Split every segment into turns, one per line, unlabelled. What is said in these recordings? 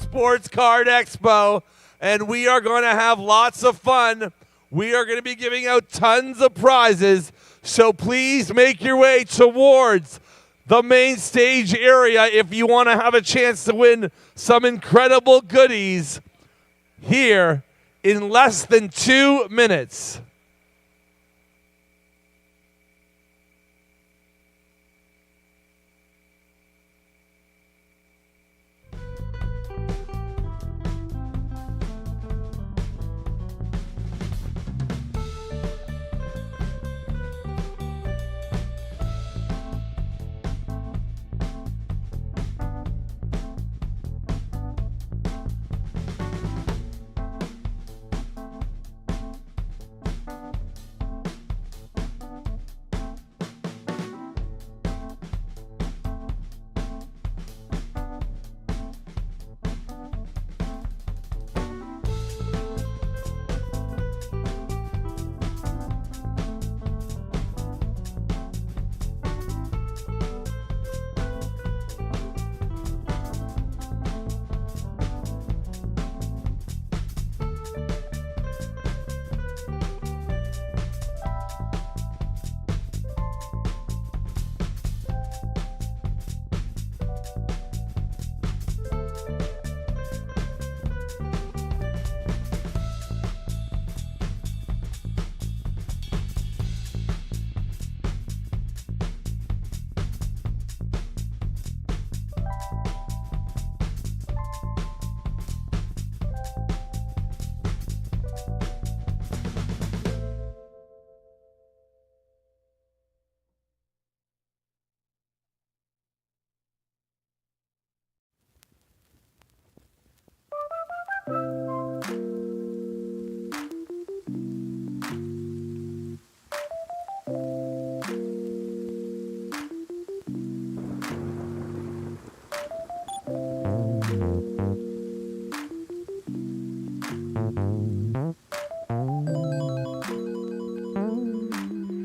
Sports Card Expo, and we are going to have lots of fun. We are going to be giving out tons of prizes, so please make your way towards the main stage area if you want to have a chance to win some incredible goodies here in less than 2 minutes.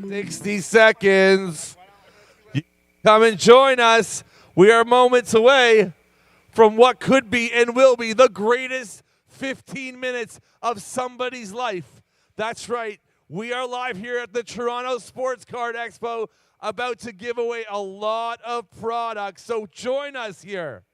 "60 seconds. Come and join us. We are moments away from what could be and will be the greatest 15 minutes of somebody's life. That's right. We are live here at the Toronto Sports Card Expo, about to give away a lot of products. So join us here.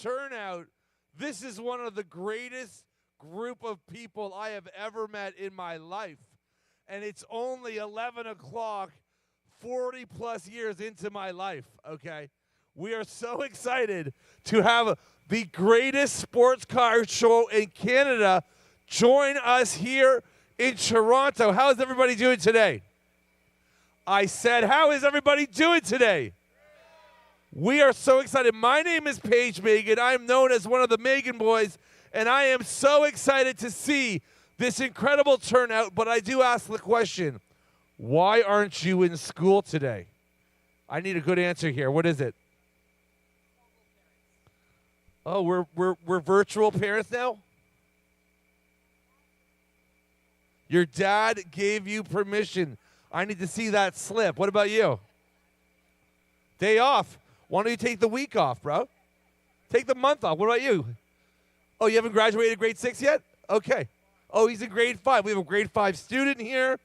Turnout. This is one of the greatest group of people I have ever met in my life. And it's only 11 o'clock, 40 plus years into my life, okay? We are so excited to have the greatest sports car show in Canada join us here in Toronto. How is everybody doing today? I said, how is everybody doing today? We are so excited. My name is Paige Megan. I am known as one of the Megan boys, and I am so excited to see this incredible turnout. But I do ask the question, why aren't you in school today? I need a good answer here. What is it? Oh, we're virtual parents now? Your dad gave you permission. I need to see that slip. What about you? Day off. Why don't you take the week off, bro? Take the month off. What about you? Oh, you haven't graduated grade 6 yet? Okay. Oh, he's in grade 5. We have a grade 5 student here.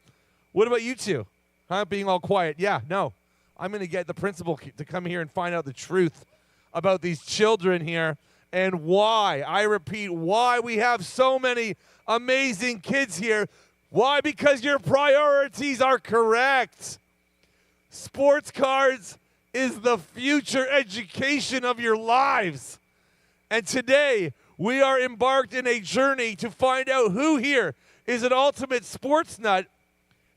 What about you two? Huh? Being all quiet. Yeah, no. I'm going to get the principal to come here and find out the truth about these children here and why. I repeat, why we have so many amazing kids here. Why? Because your priorities are correct. Sports cards is the future education of your lives. And today, we are embarked in a journey to find out who here is an ultimate sports nut.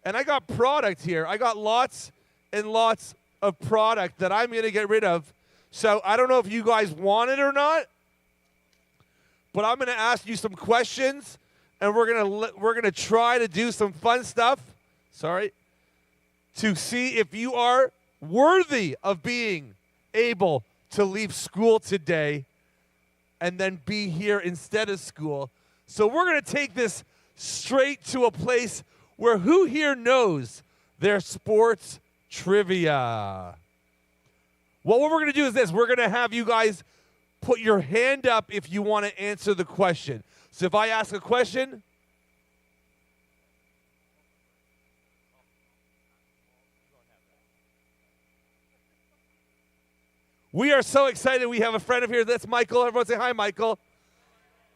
And I got product here. I got lots and lots of product that I'm going to get rid of. So I don't know if you guys want it or not, but I'm going to ask you some questions. And we're gonna try to do some fun stuff, to see if you are worthy of being able to leave school today and then be here instead of school. So we're gonna take this straight to a place where who here knows their sports trivia? Well, what we're gonna do is this. We're gonna have you guys put your hand up if you want to answer the question. So if I ask a question, we are so excited. We have a friend of here. That's Michael. Everyone say hi, Michael.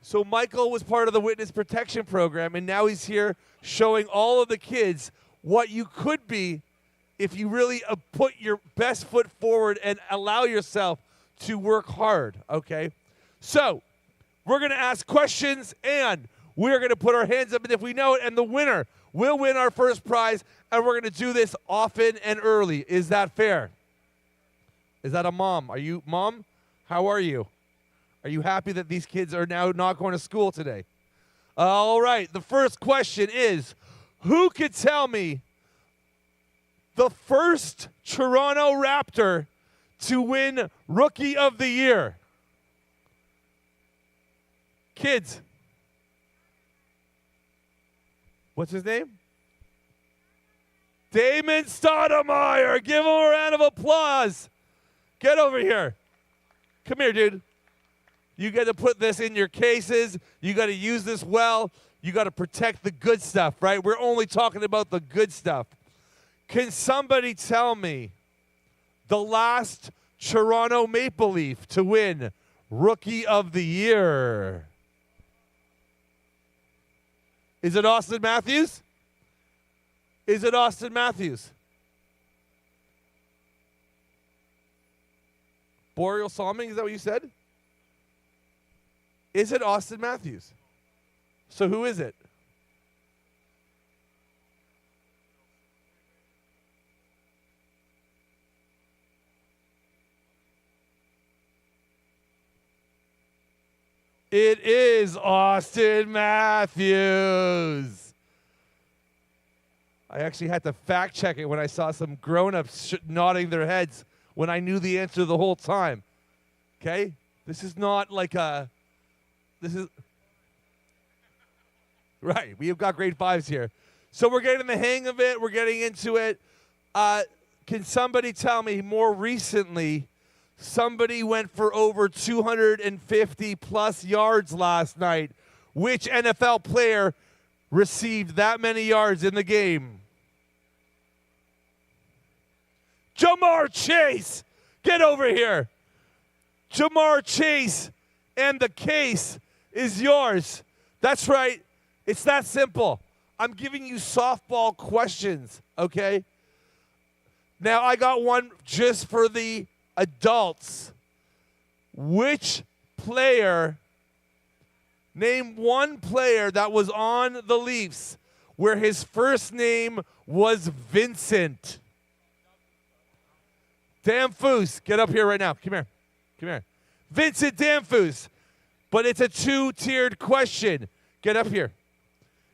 So Michael was part of the witness protection program, and now he's here showing all of the kids what you could be if you really put your best foot forward and allow yourself to work hard, okay? So we're going to ask questions, and we're going to put our hands up, and if we know it, and the winner will win our first prize, and we're going to do this often and early. Is that fair? Is that a mom? Are you, Mom? How are you? Are you happy that these kids are now not going to school today? All right, the first question is, who could tell me the first Toronto Raptor to win Rookie of the Year? Kids. What's his name? Damon Stoudemire. Give him a round of applause. Get over here. Come here, dude. You got to put this in your cases. You got to use this well. You got to protect the good stuff, right? We're only talking about the good stuff. Can somebody tell me the last Toronto Maple Leaf to win Rookie of the Year? Is it Austin Matthews? Is it Austin Matthews? Boreal Salming, is that what you said? Is it Austin Matthews? So who is it? It is Austin Matthews. I actually had to fact check it when I saw some grown-ups nodding their heads when I knew the answer the whole time. Okay? This is not like this is, right, we have got grade 5s here. So we're getting the hang of it. We're getting into it. Can somebody tell me more recently, somebody went for over 250 plus yards last night. Which NFL player received that many yards in the game? Jamar Chase. Get over here. Jamar Chase, and the case is yours. That's right. It's that simple. I'm giving you softball questions, okay? Now, I got one just for the adults. Which player, name one player that was on the Leafs where his first name was Vincent? Damphus, get up here right now. Come here. Come here. Vincent Damphus. But it's a two-tiered question. Get up here.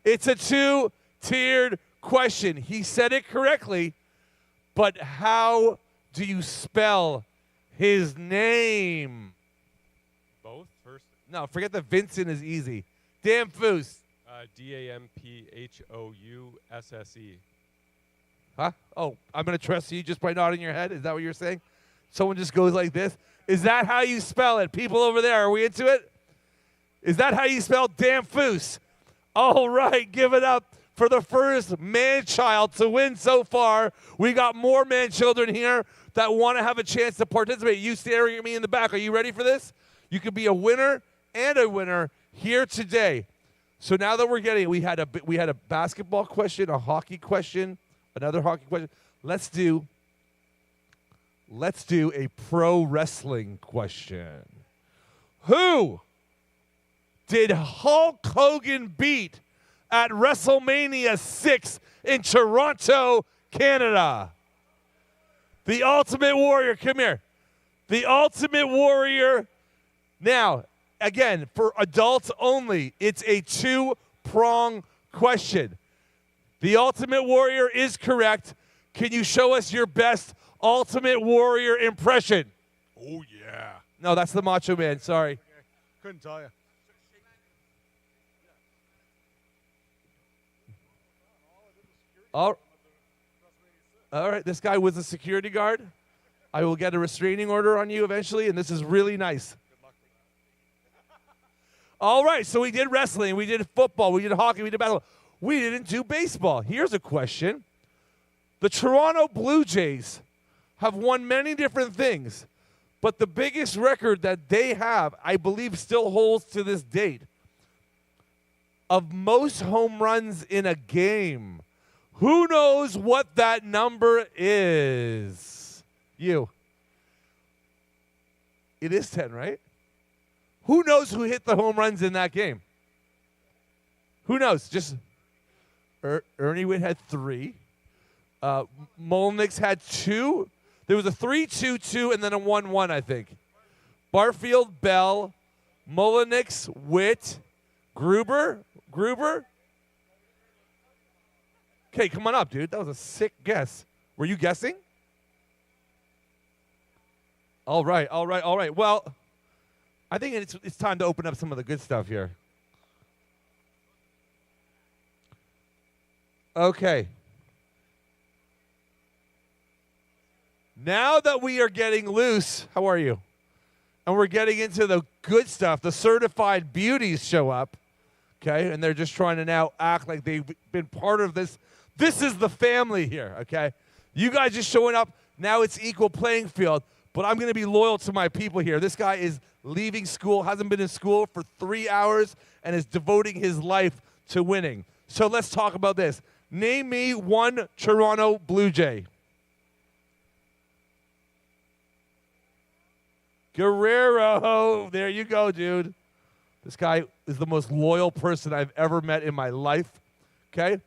It's a two-tiered question. He said it correctly, but how do you spell his name?
Both first?
No, forget the Vincent is easy. Damphus.
Damphoussse.
Huh? Oh, I'm going to trust you just by nodding your head? Is that what you're saying? Someone just goes like this? Is that how you spell it? People over there, are we into it? Is that how you spell Damphus? All right, give it up for the first man-child to win so far. We got more man-children here that want to have a chance to participate. You staring at me in the back. Are you ready for this? You could be a winner and a winner here today. So now that we're getting, we had a basketball question, a hockey question, another hockey question. Let's do a pro wrestling question. Who did Hulk Hogan beat at WrestleMania 6 in Toronto, Canada? The Ultimate Warrior, come here. The Ultimate Warrior. Now, again, for adults only, it's a two-prong question. The Ultimate Warrior is correct. Can you show us your best Ultimate Warrior impression?
Oh, yeah.
No, that's the Macho Man. Sorry.
Couldn't tell you.
All right, this guy was a security guard. I will get a restraining order on you eventually, and this is really nice. All right, so we did wrestling, we did football, we did hockey, we did basketball. We didn't do baseball. Here's a question. The Toronto Blue Jays have won many different things, but the biggest record that they have, I believe, still holds to this date, of most home runs in a game. Who knows what that number is? You. It is 10, right? Who knows who hit the home runs in that game? Who knows? Just Ernie Witt had 3. Molnix had 2. There was a 3-2-2 and then a 1-1, I think. Barfield, Bell, Molnix, Witt, Gruber. Okay, come on up, dude. That was a sick guess. Were you guessing? All right. Well, I think it's time to open up some of the good stuff here. Okay. Now that we are getting loose, how are you? And we're getting into the good stuff. The certified beauties show up, okay? And they're just trying to now act like they've been part of this. This is the family here, okay? You guys just showing up. Now it's equal playing field. But I'm going to be loyal to my people here. This guy is leaving school, hasn't been in school for 3 hours, and is devoting his life to winning. So let's talk about this. Name me one Toronto Blue Jay. Guerrero. There you go, dude. This guy is the most loyal person I've ever met in my life. Okay?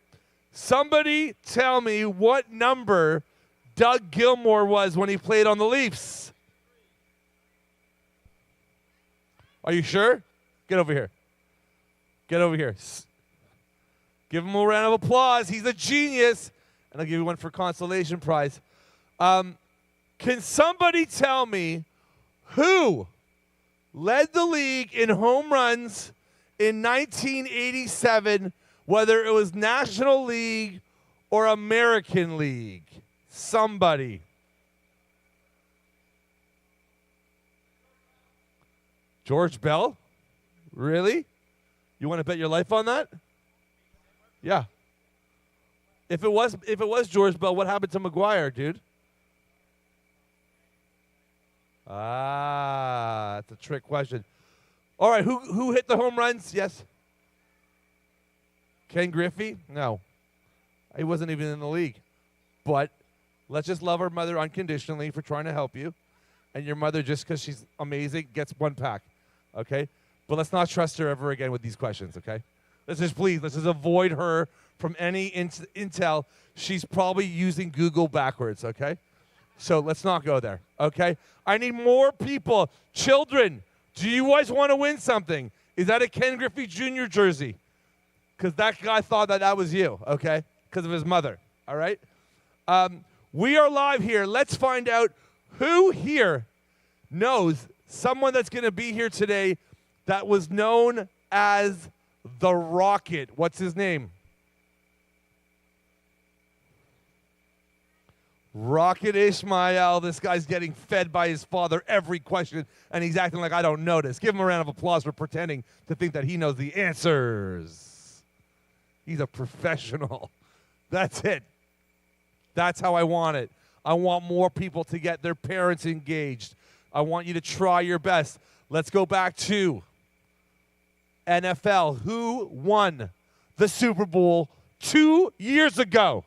Somebody tell me what number Doug Gilmour was when he played on the Leafs. Are you sure? Get over here. Get over here. Give him a round of applause. He's a genius. And I'll give you one for consolation prize. Can somebody tell me who led the league in home runs in 1987, whether it was National League or American League? Somebody. George Bell? Really? You want to bet your life on that? Yeah. If it was George Bell, what happened to McGuire, dude? Ah, that's a trick question. All right, who hit the home runs? Yes. Ken Griffey? No. He wasn't even in the league. But let's just love our mother unconditionally for trying to help you. And your mother, just because she's amazing, gets 1 pack. Okay? But let's not trust her ever again with these questions, okay? Let's just avoid her from any intel, she's probably using Google backwards, okay? So let's not go there, okay? I need more people. Children, do you guys want to win something? Is that a Ken Griffey Jr. jersey? Because that guy thought that was you, okay? Because of his mother, all right? We are live here. Let's find out who here knows someone that's going to be here today that was known as the Rocket. What's his name? Rocket Ishmael. This guy's getting fed by his father every question, and he's acting like I don't notice. Give him a round of applause for pretending to think that he knows the answers. He's a professional. That's it. That's how I want it. I want more people to get their parents engaged. I want you to try your best. Let's go back to NFL. Who won the Super Bowl 2 years ago?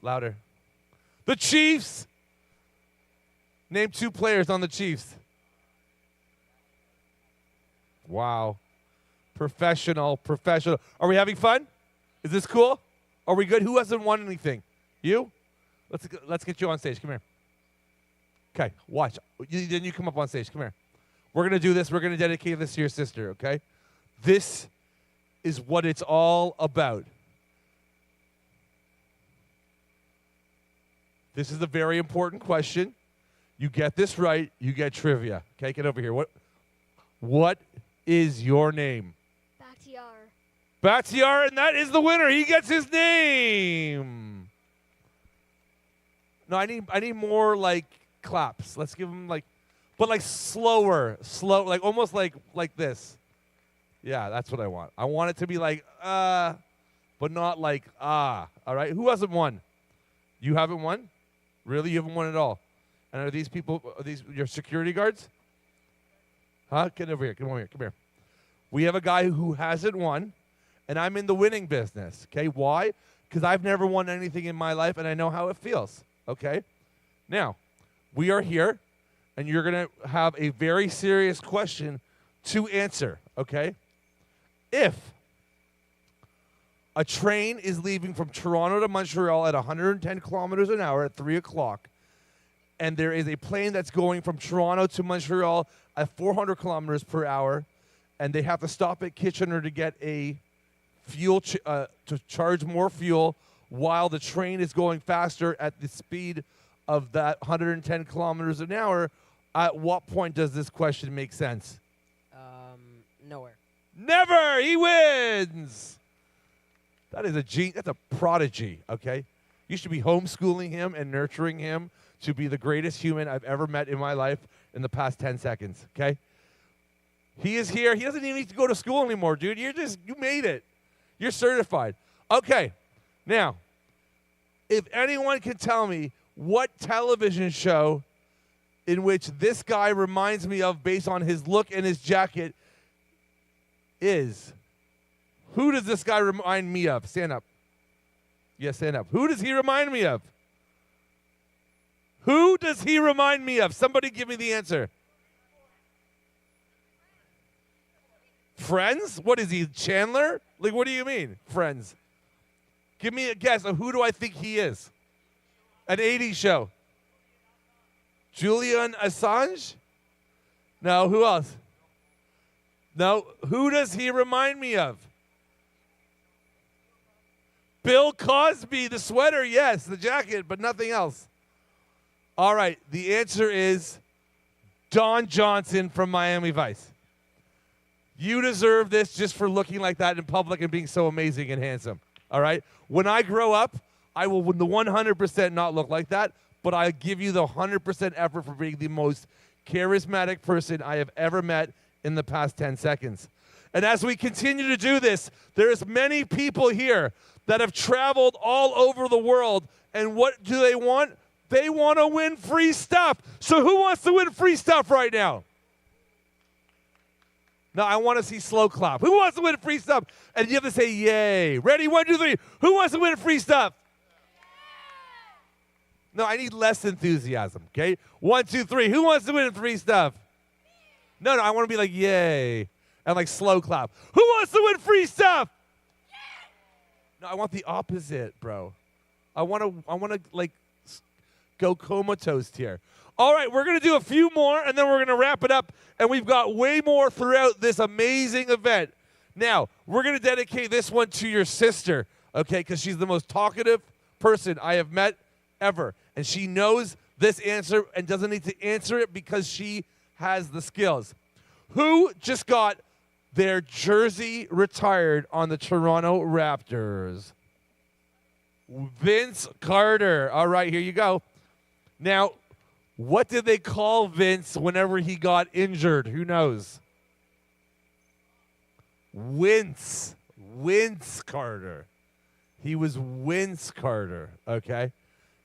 Louder. The Chiefs. Name 2 players on the Chiefs. Wow. Professional. Are we having fun? Is this cool? Are we good? Who hasn't won anything? You? Let's get you on stage. Come here. Okay, watch. Then you come up on stage. Come here. We're going to do this. We're going to dedicate this to your sister, okay? This is what it's all about. This is a very important question. You get this right, you get trivia. Okay, get over here. What is your name? Bakhtiar, and that is the winner. He gets his name. No, I need more like claps. Let's give him like slow, like almost like this. Yeah, that's what I want. I want it to be like but not like ah. All right. Who hasn't won? You haven't won? Really? You haven't won at all? And are these people? Are these your security guards? Huh? Get over here. Come over here. Come here. We have a guy who hasn't won. And I'm in the winning business, okay? Why? Because I've never won anything in my life, and I know how it feels, okay? Now, we are here, and you're going to have a very serious question to answer, okay? If a train is leaving from Toronto to Montreal at 110 kilometers an hour at 3 o'clock, and there is a plane that's going from Toronto to Montreal at 400 kilometers per hour, and they have to stop at Kitchener to get a fuel to charge more fuel while the train is going faster at the speed of that 110 kilometers an hour, at what point does this question make sense?
Nowhere.
Never! He wins! That is that's a prodigy, okay? You should be homeschooling him and nurturing him to be the greatest human I've ever met in my life in the past 10 seconds, okay? He is here. He doesn't even need to go to school anymore, dude. You made it. You're certified. Okay, now, if anyone can tell me what television show in which this guy reminds me of based on his look and his jacket is, who does this guy remind me of? Stand up. Yes, stand up. Who does he remind me of? Who does he remind me of? Somebody give me the answer. Friends? What is he, Chandler? Like, what do you mean, Friends? Give me a guess of who do I think he is? An 80s show. Julian Assange? No, who else? No, who does he remind me of? Bill Cosby, the sweater, yes, the jacket, but nothing else. All right, the answer is Don Johnson from Miami Vice. You deserve this just for looking like that in public and being so amazing and handsome. All right? When I grow up, I will 100% not look like that, but I give you the 100% effort for being the most charismatic person I have ever met in the past 10 seconds. And as we continue to do this, there's many people here that have traveled all over the world, and what do they want? They want to win free stuff. So who wants to win free stuff right now? No, I want to see slow clap. Who wants to win free stuff? And you have to say, yay. Ready? 1, 2, 3. Who wants to win free stuff? No, I need less enthusiasm, okay? 1, 2, 3. Who wants to win free stuff? No, I want to be like, yay. and like slow clap. Who wants to win free stuff? No, I want the opposite, bro. I want to like go comatose here. All right, we're going to do a few more, and then we're going to wrap it up, and we've got way more throughout this amazing event. Now, we're going to dedicate this one to your sister, okay, because she's the most talkative person I have met ever, and she knows this answer and doesn't need to answer it because she has the skills. Who just got their jersey retired on the Toronto Raptors? Vince Carter. All right, here you go. Now, what did they call Vince whenever he got injured? Who knows? Wince Carter. He was Wince Carter, okay?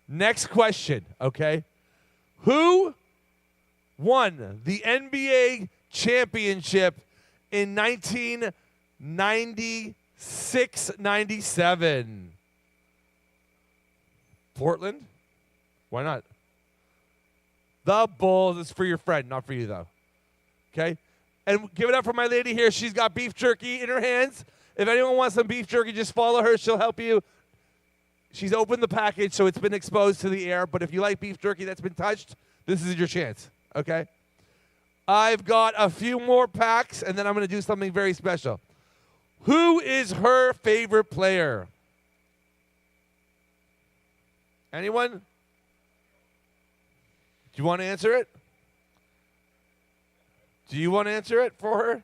Next question, okay? Who won the NBA championship in 1996-97? Portland? Why not? The Bulls. Is for your friend, not for you, though. Okay? And give it up for my lady here. She's got beef jerky in her hands. If anyone wants some beef jerky, just follow her. She'll help you. She's opened the package, so it's been exposed to the air. But if you like beef jerky that's been touched, this is your chance. Okay? I've got a few more packs, and then I'm going to do something very special. Who is her favorite player? Anyone? Do you want to answer it? Do you want to answer it for her?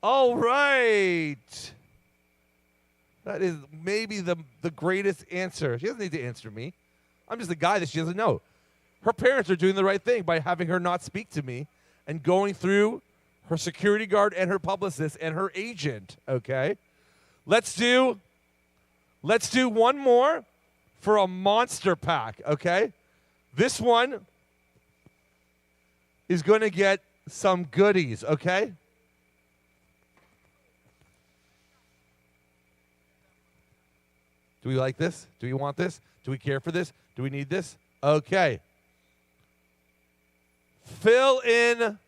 All right. That is maybe the greatest answer. She doesn't need to answer me. I'm just a guy that she doesn't know. Her parents are doing the right thing by having her not speak to me and going through her security guard and her publicist and her agent, okay? Let's do one more for a monster pack, okay? This one is going to get some goodies, okay? Do we like this? Do we want this? Do we care for this? Do we need this? Okay. Fill in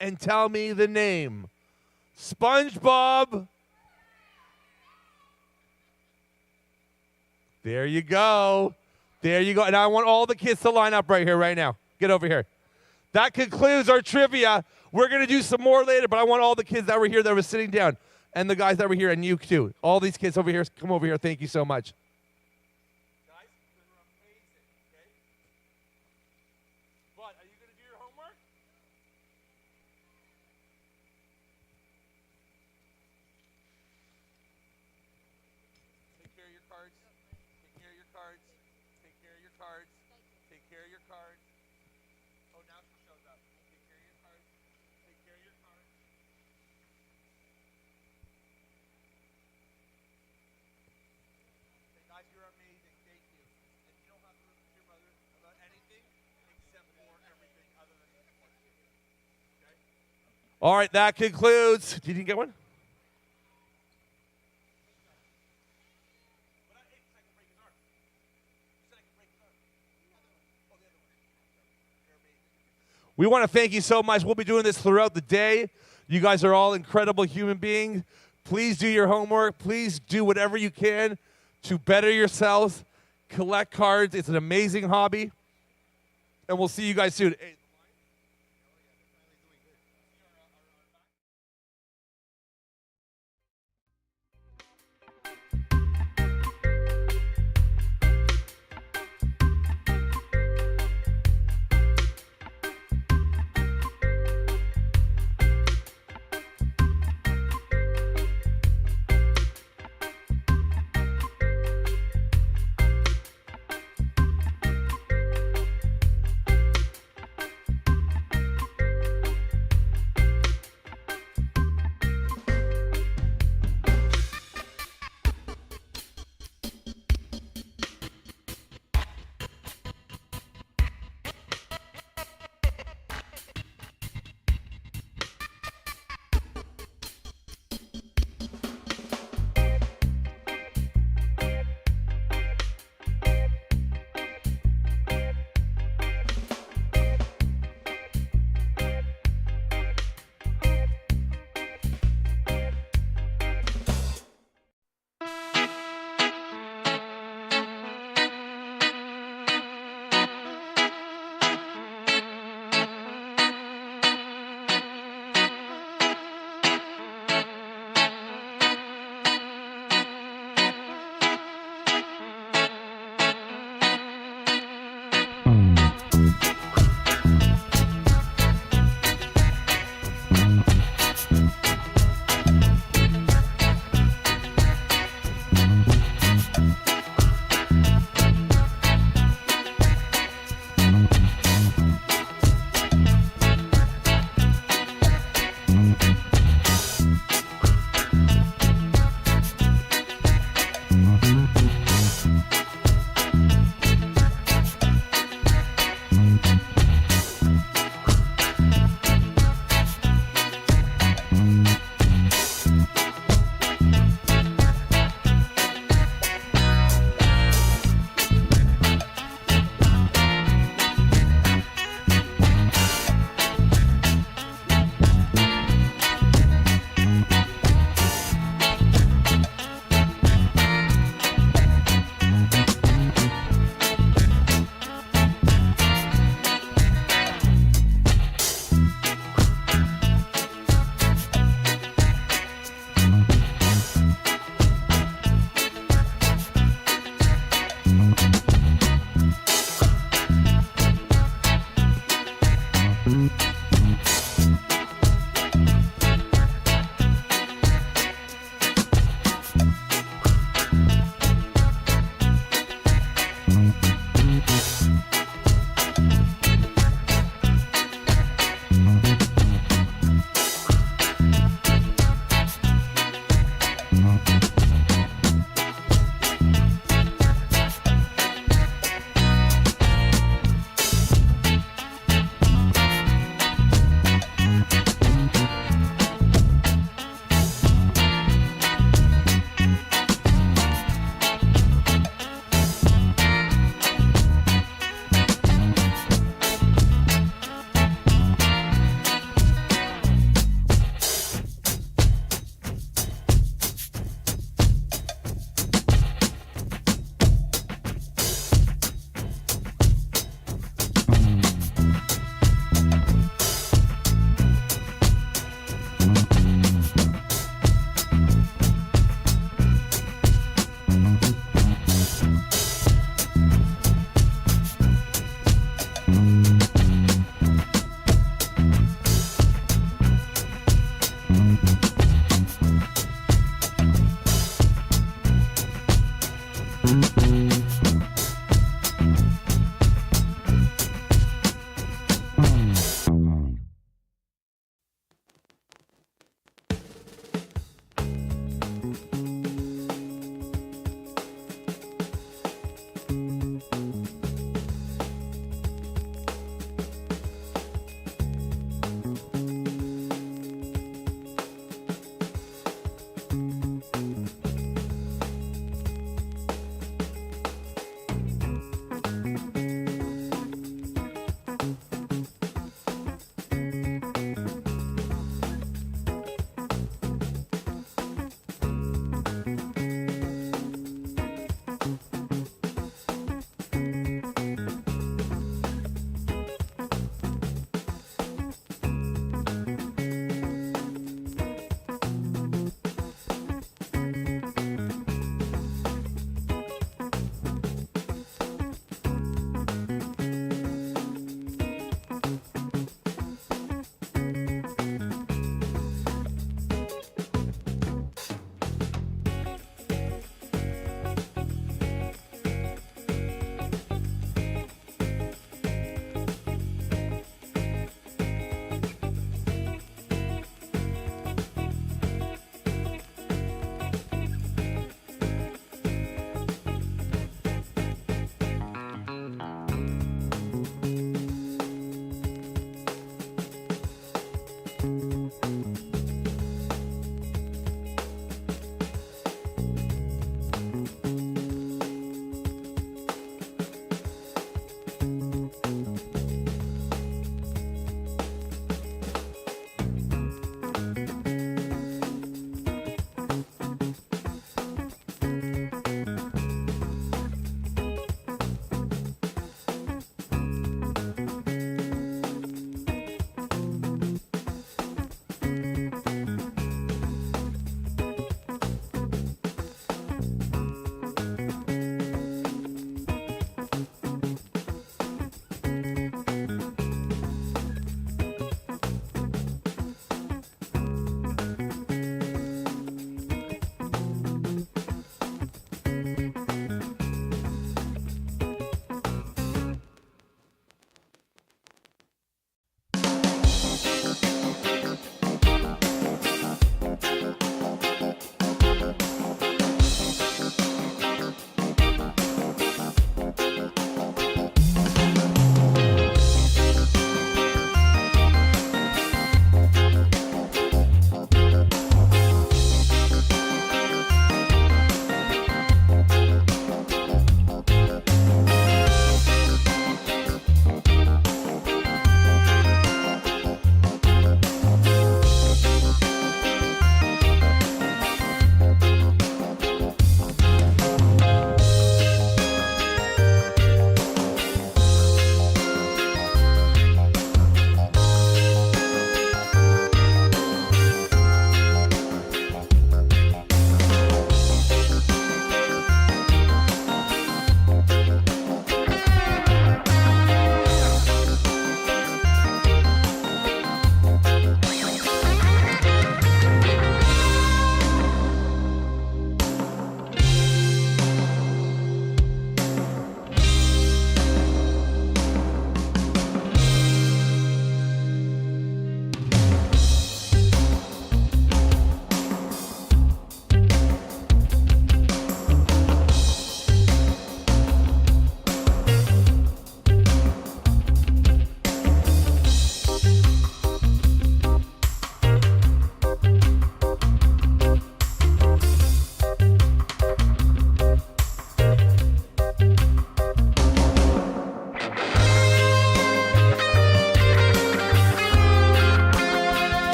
and tell me the name. SpongeBob. There you go. There you go. And I want all the kids to line up right here, right now. Get over here. That concludes our trivia. We're going to do some more later, but I want all the kids that were here that were sitting down and the guys that were here and you too. All these kids over here, come over here. Thank you so much. Guys, you were amazing, okay? But are you going to do your homework? Take care of your cards. Take care of your cards. Take care of your cards. Take care of your cards. Oh, now she shows up. Take care of your cards. Take care of your cards. Hey guys, you're amazing. Thank you. And you don't have to listen to your mother about anything except for everything other than sports. Okay? All right, that concludes. Did you get one? We want to thank you so much. We'll be doing this throughout the day. You guys are all incredible human beings. Please do your homework. Please do whatever you can to better yourselves. Collect cards. It's an amazing hobby. And we'll see you guys soon.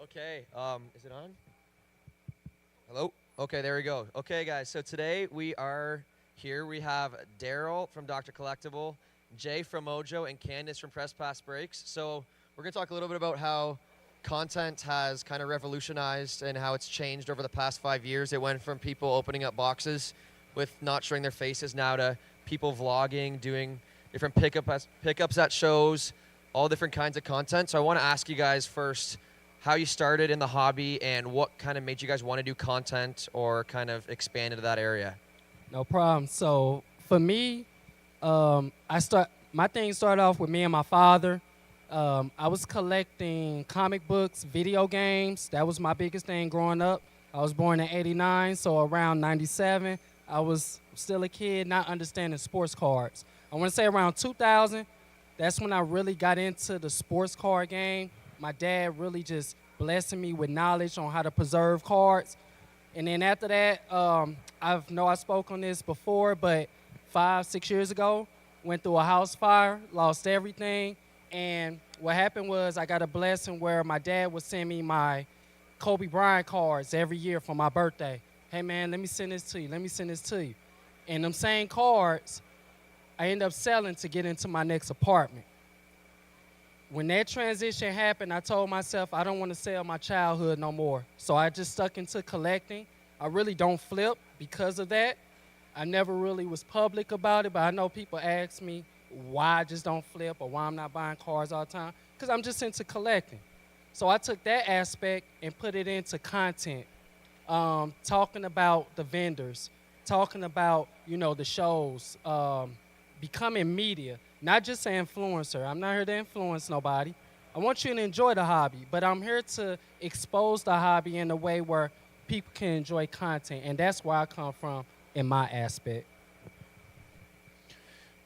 Okay, is it on? Hello? Okay, there we go. Okay, guys, so today we are here. We have Daryl from Dr. Collectible, Jay from Mojo, and Candace from Press Pass Breaks. So we're going to talk a little bit about how content has kind of revolutionized and how it's changed over the past 5 years. It went from people opening up boxes with not showing their faces now to people vlogging, doing different pickups at shows, all different kinds of content. So I want to ask you guys first how you started in the hobby and what kind of made you guys want to do content or kind of expand into that area.
No problem. So for me, my thing started off with me and my father. I was collecting comic books, video games. That was my biggest thing growing up. I was born in '89, so around '97, I was still a kid, not understanding sports cards. I want to say around 2000, that's when I really got into the sports card game. My dad really just blessed me with knowledge on how to preserve cards. And then after that, I know I spoke on this before, but 5-6 years ago, went through a house fire, lost everything. And what happened was I got a blessing where my dad would send me my Kobe Bryant cards every year for my birthday. Hey, man, let me send this to you. Let me send this to you. And them same cards, I ended up selling to get into my next apartment. When that transition happened, I told myself I don't want to sell my childhood no more. So I just stuck into collecting. I really don't flip because of that. I never really was public about it, but I know people ask me why I just don't flip or why I'm not buying cars all the time, because I'm just into collecting. So I took that aspect and put it into content, talking about the vendors, talking about, the shows, becoming media, not just an influencer. I'm not here to influence nobody. I want you to enjoy the hobby, but I'm here to expose the hobby in a way where people can enjoy content, and that's where I come from in my aspect.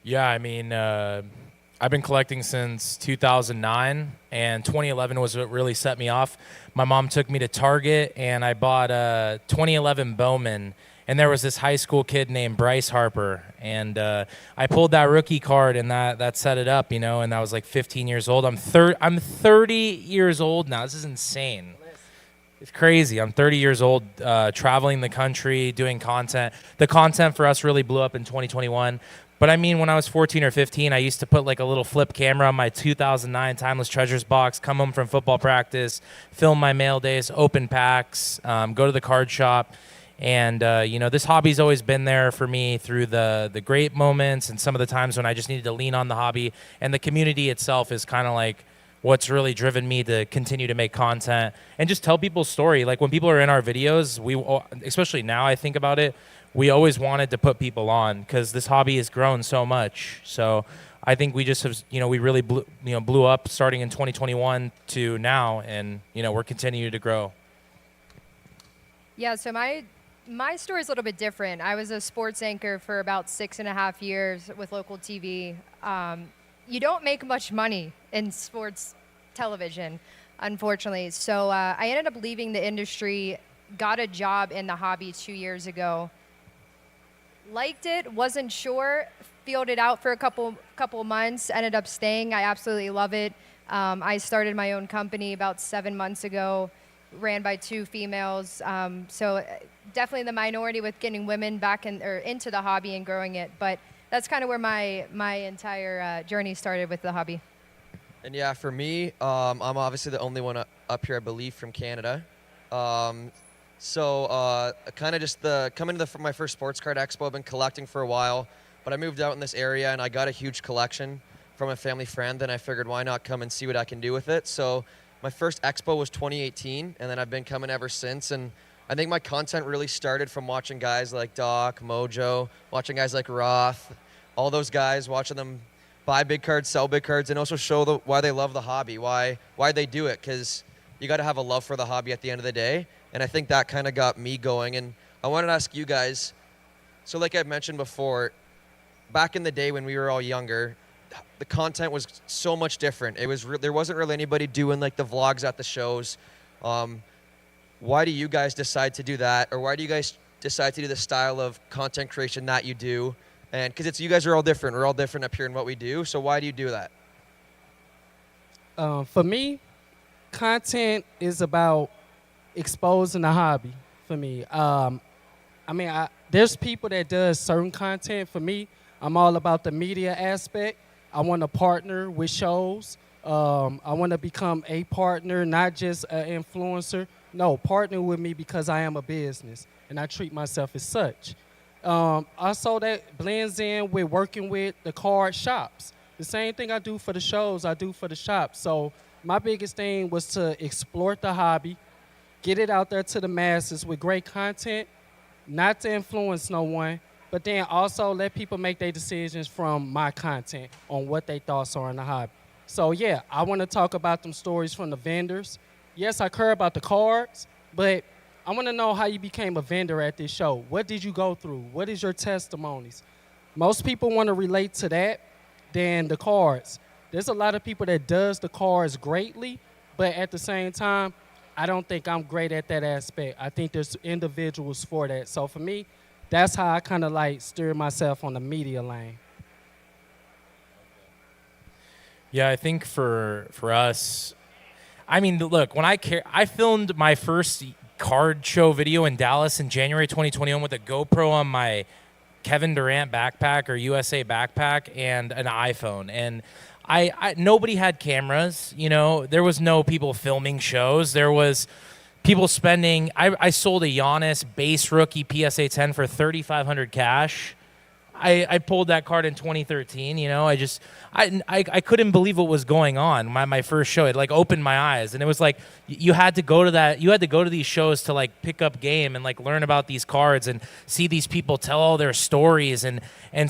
Yeah, I mean, I've been collecting since 2009, and 2011 was what really set me off. My mom took me to Target, and I bought a 2011 Bowman, and there was this high school kid named Bryce Harper, and I pulled that rookie card, and that set it up, and I was like 15 years old. I'm 30 years old now. This is insane. It's crazy. I'm 30 years old, traveling the country, doing content. The content for us really blew up in 2021. But I mean, when I was 14 or 15, I used to put like a little flip camera on my 2009 Timeless Treasures box, come home from football practice, film my mail days, open packs, go to the card shop. And, this hobby's always been there for me through the great moments and some of the times when I just needed to lean on the hobby. And the community itself is kind of like what's really driven me to continue to make content and just tell people's story. Like when people are in our videos, especially now I think about it, we always wanted to put people on because this hobby has grown so much. So I think we just have, we really blew up starting in 2021 to now, and, we're continuing to grow.
Yeah, so my story is a little bit different. I was a sports anchor for about 6.5 years with local TV. You don't make much money in sports television, unfortunately. So I ended up leaving the industry, got a job in the hobby 2 years ago. Liked it, wasn't sure, fielded out for a couple months, ended up staying. I absolutely love it. I started my own company about 7 months ago, ran by 2 females. So definitely the minority with getting women back into the hobby and growing it. But that's kind of where my entire journey started with the hobby.
And yeah, for me, I'm obviously the only one up here, I believe, from Canada. So kind of just coming to my first sports card expo. I've been collecting for a while, but I moved out in this area and I got a huge collection from a family friend. And I figured, why not come and see what I can do with it? So my first expo was 2018, and then I've been coming ever since. And I think my content really started from watching guys like Doc, Mojo, watching guys like Roth, all those guys, watching them buy big cards, sell big cards, and also show why they love the hobby, why they do it, because you got to have a love for the hobby at the end of the day. And I think that kind of got me going. And I wanted to ask you guys, so like I mentioned before, back in the day when we were all younger, the content was so much different. It was there wasn't really anybody doing like the vlogs at the shows. Why do you guys decide to do that, or why do you guys decide to do the style of content creation that you do? And because you guys are all different. We're all different up here in what we do. So why do you do that?
For me, content is about exposing the hobby for me. There's people that does certain content. For me, I'm all about the media aspect. I want to partner with shows. I want to become a partner, not just an influencer. No, partner with me because I am a business, and I treat myself as such. Also, that blends in with working with the card shops. The same thing I do for the shows, I do for the shops. So my biggest thing was to explore the hobby, get it out there to the masses with great content, not to influence no one, but then also let people make their decisions from my content on what their thoughts are on the hobby. So yeah, I want to talk about them stories from the vendors. Yes, I care about the cards, but I want to know how you became a vendor at this show. What did you go through? What is your testimonies? Most people want to relate to that than the cards. There's a lot of people that does the cards greatly, but at the same time, I don't think I'm great at that aspect. I think there's individuals for that. So for me, that's how I kind of like steer myself on the media lane.
Yeah, I think for us, I mean, look, when I filmed my first card show video in Dallas in January 2021 with a GoPro on my Kevin Durant backpack or USA backpack and an iPhone. And I nobody had cameras, you know. There was no people filming shows. There was people spending. I sold a Giannis base rookie PSA 10 for 3,500 cash. I pulled that card in 2013. You know, I couldn't believe what was going on. My first show, it like opened my eyes, and it was like you had to go to that. You had to go to these shows to like pick up game and like learn about these cards and see these people tell all their stories and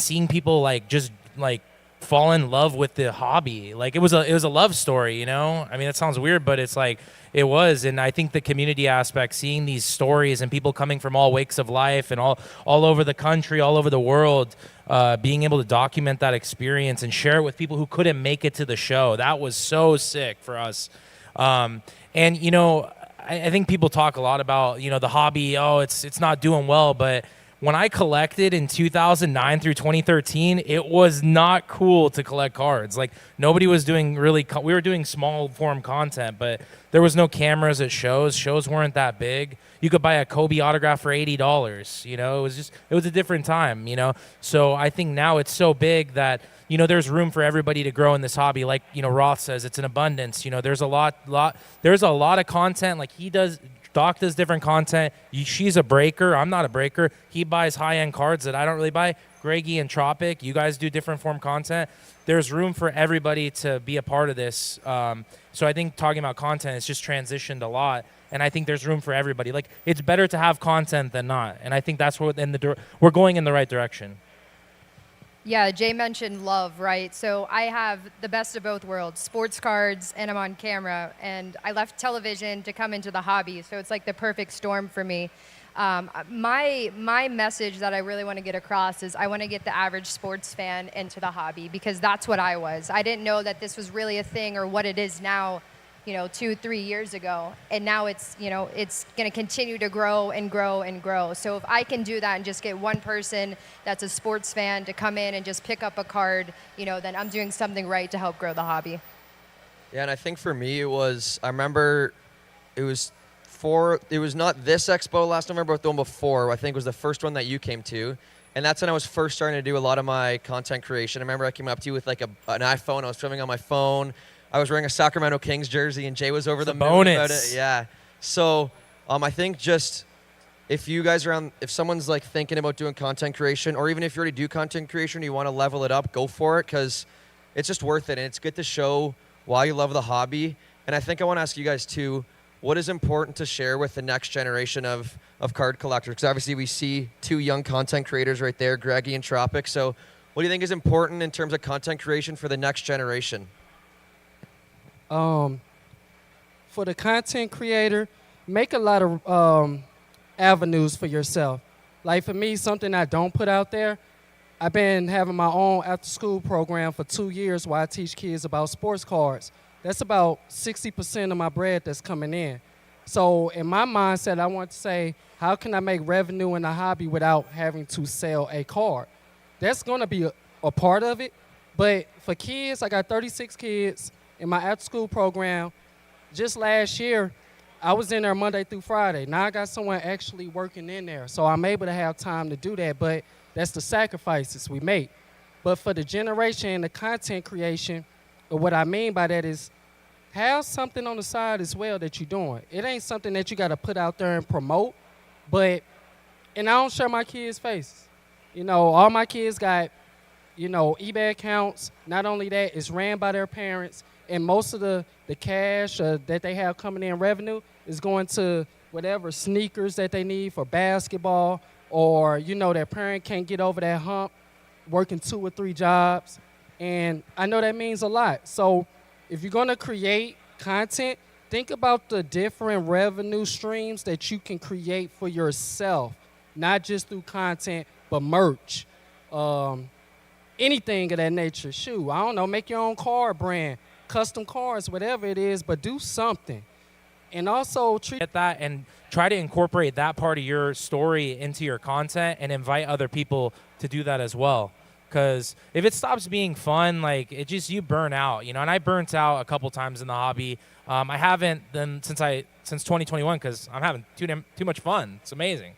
seeing people like just like fall in love with the hobby. Like it was a love story. You know, I mean, that sounds weird, but it's like. It was, and I think the community aspect, seeing these stories and people coming from all wakes of life and all over the country, all over the world, being able to document that experience and share it with people who couldn't make it to the show, that was so sick for us. And you know, I think people talk a lot about, you know, the hobby. Oh, it's not doing well, but when I collected in 2009 through 2013, it was not cool to collect cards. Like nobody was doing we were doing small form content, but there was no cameras at shows. Shows weren't that big. You could buy a Kobe autograph for $80. You know, it was a different time, you know? So I think now it's so big that, you know, there's room for everybody to grow in this hobby. Like, you know, Roth says, it's an abundance. You know, there's a lot of content. Like Doc does different content. She's a breaker. I'm not a breaker. He buys high-end cards that I don't really buy. Greggy and Tropic, you guys do different form content. There's room for everybody to be a part of this. So I think talking about content, it's just transitioned a lot. And I think there's room for everybody. Like, it's better to have content than not. And I think that's where we're going in the right direction.
Yeah, Jay mentioned love, right? So I have the best of both worlds, sports cards, and I'm on camera. And I left television to come into the hobby, so it's like the perfect storm for me. My message that I really want to get across is I want to get the average sports fan into the hobby, because that's what I was. I didn't know that this was really a thing or what it is now, you know, 2-3 years ago. And now it's, you know, it's going to continue to grow and grow and grow. So if I can do that and just get one person that's a sports fan to come in and just pick up a card, you know, then I'm doing something right to help grow the hobby.
Yeah, and I think for me I remember it was not this expo last November, but the one before, I think was the first one that you came to. And that's when I was first starting to do a lot of my content creation. I remember I came up to you with like an iPhone. I was filming on my phone. I was wearing a Sacramento Kings jersey, and Jay was over the moon about it. Yeah. So I think just if you guys if someone's like thinking about doing content creation, or even if you already do content creation, you want to level it up, go for it, because it's just worth it. And it's good to show why you love the hobby. And I think I want to ask you guys too, what is important to share with the next generation of card collectors? Because obviously we see two young content creators right there, Greggy and Tropic. So what do you think is important in terms of content creation for the next generation?
For the content creator, make a lot of avenues for yourself. Like for me, something I don't put out there, I've been having my own after-school program for 2 years where I teach kids about sports cards. That's about 60% of my bread that's coming in. So in my mindset, I want to say, how can I make revenue in a hobby without having to sell a card? That's going to be a part of it. But for kids, I got 36 kids in my after-school program. Just last year, I was in there Monday through Friday. Now I got someone actually working in there, so I'm able to have time to do that, but that's the sacrifices we make. But for the generation and the content creation, what I mean by that is have something on the side as well that you're doing. It ain't something that you got to put out there and promote, and I don't share my kids' faces. You know, all my kids got, you know, eBay accounts. Not only that, it's ran by their parents. And most of the cash that they have coming in revenue is going to whatever sneakers that they need for basketball, or, you know, their parent can't get over that hump working 2 or 3 jobs. And I know that means a lot. So if you're going to create content, think about the different revenue streams that you can create for yourself, not just through content, but merch, anything of that nature. Shoot, I don't know, make your own card brand, custom cards, whatever it is, but do something. And also treat
that and try to incorporate that part of your story into your content and invite other people to do that as well. Because if it stops being fun, like you burn out, you know. And I burnt out a couple times in the hobby. I haven't then since 2021 because I'm having too much fun. It's amazing.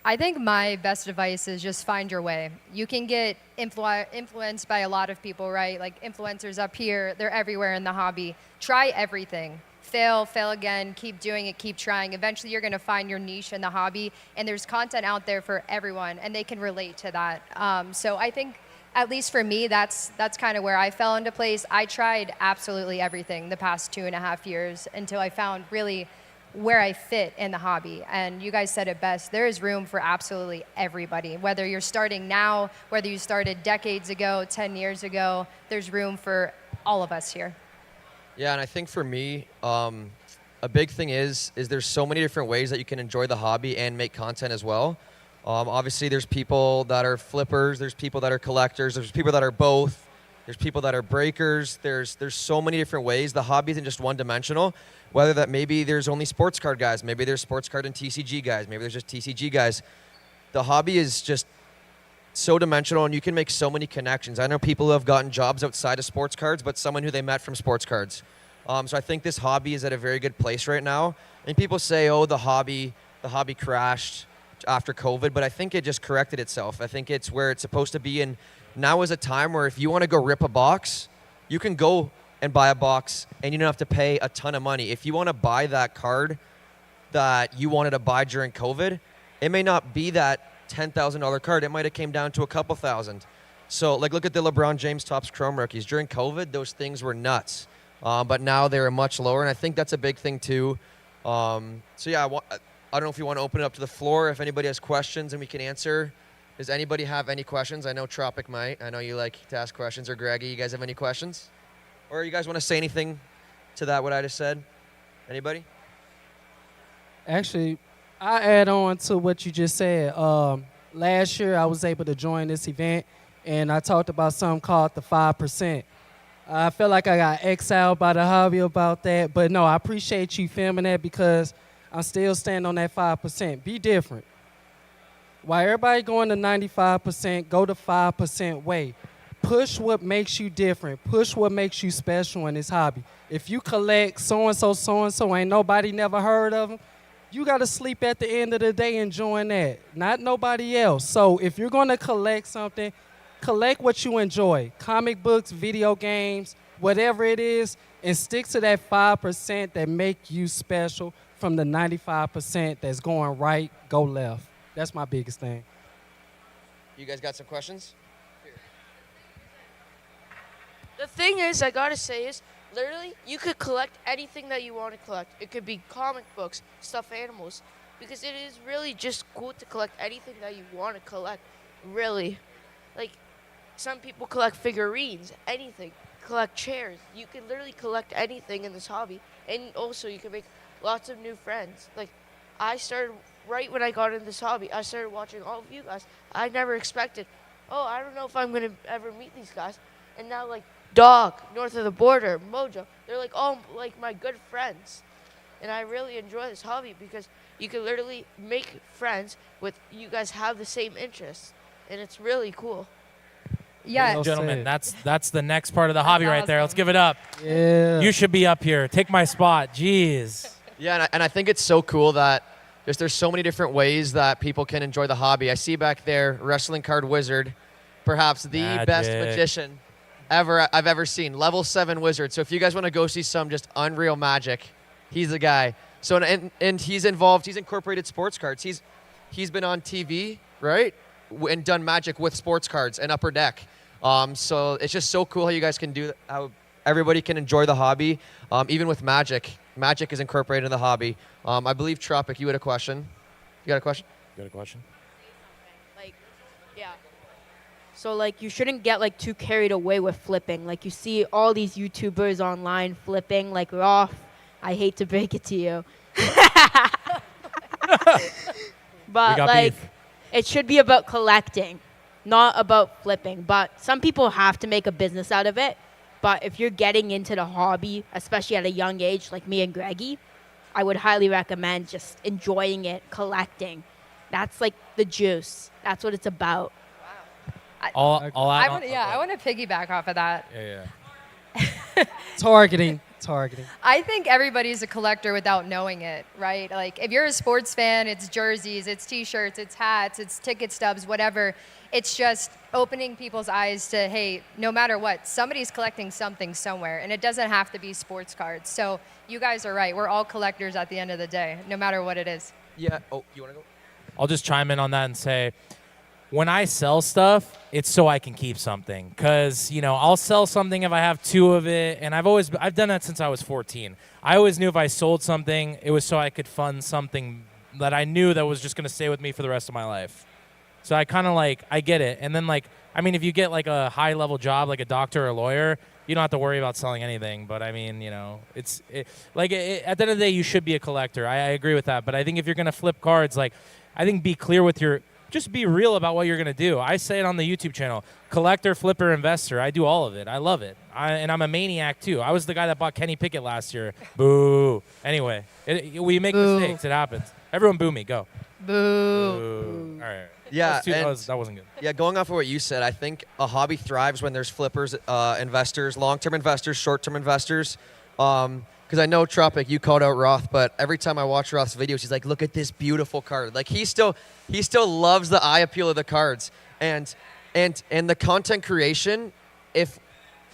I think my best advice is just find your way. You can get influenced by a lot of people, right? Like influencers up here, they're everywhere in the hobby. Try everything. Fail again, keep doing it, keep trying. Eventually you're gonna find your niche in the hobby, and there's content out there for everyone, and they can relate to that. So I think, at least for me, that's kind of where I fell into place. I tried absolutely everything the past 2.5 years until I found really where I fit in the hobby. And you guys said it best. There is room for absolutely everybody. Whether you're starting now, whether you started decades ago, 10 years ago, there's room for all of us here.
Yeah, and I think for me, a big thing is there's so many different ways that you can enjoy the hobby and make content as well. Obviously, there's people that are flippers, there's people that are collectors, there's people that are both, there's people that are breakers. There's so many different ways. The hobby isn't just one-dimensional. Whether that maybe there's only sports card guys, maybe there's sports card and TCG guys, maybe there's just TCG guys. The hobby is just so dimensional, and you can make so many connections. I know people who have gotten jobs outside of sports cards, but someone who they met from sports cards. So I think this hobby is at a very good place right now. And people say, oh, the hobby crashed after COVID, but I think it just corrected itself. I think it's where it's supposed to be, and now is a time where if you want to go rip a box, you can go and buy a box, and you don't have to pay a ton of money. If you want to buy that card that you wanted to buy during COVID, it may not be that $10,000 card. It might have came down to a couple thousand. So, like, look at the LeBron James Topps Chrome rookies. During COVID, those things were nuts, but now they're much lower, and I think that's a big thing too. So yeah, I don't know if you want to open it up to the floor, if anybody has questions and we can answer. Does anybody have any questions? I know Tropic might. I know you like to ask questions. Or Greggy, you guys have any questions? Or you guys want to say anything to that, what I just said? Anybody?
Actually, I add on to what you just said. Last year, I was able to join this event, and I talked about something called the 5%. I feel like I got exiled by the hobby about that, but no, I appreciate you filming that because I'm still standing on that 5%. Be different. While everybody going to 95%, go the 5% way. Push what makes you different. Push what makes you special in this hobby. If you collect so-and-so, ain't nobody never heard of them, you got to sleep at the end of the day enjoying that, not nobody else. So if you're going to collect something, collect what you enjoy. Comic books, video games, whatever it is, and stick to that 5% that make you special from the 95% that's going right, go left. That's my biggest thing.
You guys got some questions?
The thing is, I gotta say is, literally, you could collect anything that you want to collect. It could be comic books, stuffed animals, because it is really just cool to collect anything that you want to collect, really. Like, some people collect figurines, anything, collect chairs. You can literally collect anything in this hobby, and also you can make lots of new friends. Like, I started right when I got into this hobby. I started watching all of you guys. I never expected, oh, I don't know if I'm going to ever meet these guys. And now, like, Dog, North of the Border, Mojo, they're like all like my good friends. And I really enjoy this hobby because you can literally make friends with, you guys have the same interests. And it's really cool.
Yeah.
Well
Gentlemen,
said.
that's the next part of the hobby right there. Let's
awesome.
give it up.
Yeah.
You should be up here. Take my spot. Jeez.
Yeah, and I think it's so cool that there's so many different ways that people can enjoy the hobby. I see back there, Wrestling Card Wizard, perhaps the best
Magic.
magician I've ever seen. Level 7 wizard. So if you guys want to go see some just unreal magic, he's the guy. So and he's involved. He's incorporated sports cards. He's been on TV, right, and done magic with sports cards and Upper Deck. So it's just so cool how you guys can do that, how everybody can enjoy the hobby, even with magic. Magic is incorporated in the hobby. I believe Tropic, you had a question. You got a question?
You got a question?
Like, yeah. So, like, you shouldn't get, like, too carried away with flipping. Like, you see all these YouTubers online flipping, like, Roth. I hate to break it to you. But,
got
like,
beef.
it should be about collecting, not about flipping. But some people have to make a business out of it. But if you're getting into the hobby, especially at a young age, like me and Greggy, I would highly recommend just enjoying it, collecting. That's, like, the juice. That's what it's about.
I'll add
I
on-
want to, yeah, I want to piggyback off of that.
Yeah.
Targeting.
I think everybody's a collector without knowing it, right? Like if you're a sports fan, it's jerseys, it's t-shirts, it's hats, it's ticket stubs, whatever. It's just opening people's eyes to, hey, no matter what, somebody's collecting something somewhere, and it doesn't have to be sports cards. So you guys are right. We're all collectors at the end of the day, no matter what it is.
Yeah. Oh, you want to go?
I'll just chime in on that and say, when I sell stuff, it's so I can keep something. Because, I'll sell something if I have 2 of it. And I've done that since I was 14. I always knew if I sold something, it was so I could fund something that I knew that was just going to stay with me for the rest of my life. So I kind of I get it. And then if you get a high level job, like a doctor or a lawyer, you don't have to worry about selling anything. But at the end of the day, you should be a collector. I agree with that. But I think if you're going to flip cards, I think be clear with just be real about what you're going to do. I say it on the YouTube channel, collector, flipper, investor. I do all of it. I love it. And I'm a maniac too. I was the guy that bought Kenny Pickett last year. Boo. Anyway, we make mistakes. It happens. Everyone boo me. Go.
Boo.
All right.
Yeah,
that wasn't good.
Yeah, going off of what you said, I think a hobby thrives when there's flippers, investors, long-term investors, short-term investors. Because I know, Tropic, you called out Roth, but every time I watch Roth's videos, he's like, look at this beautiful card. He still loves the eye appeal of the cards. And the content creation, if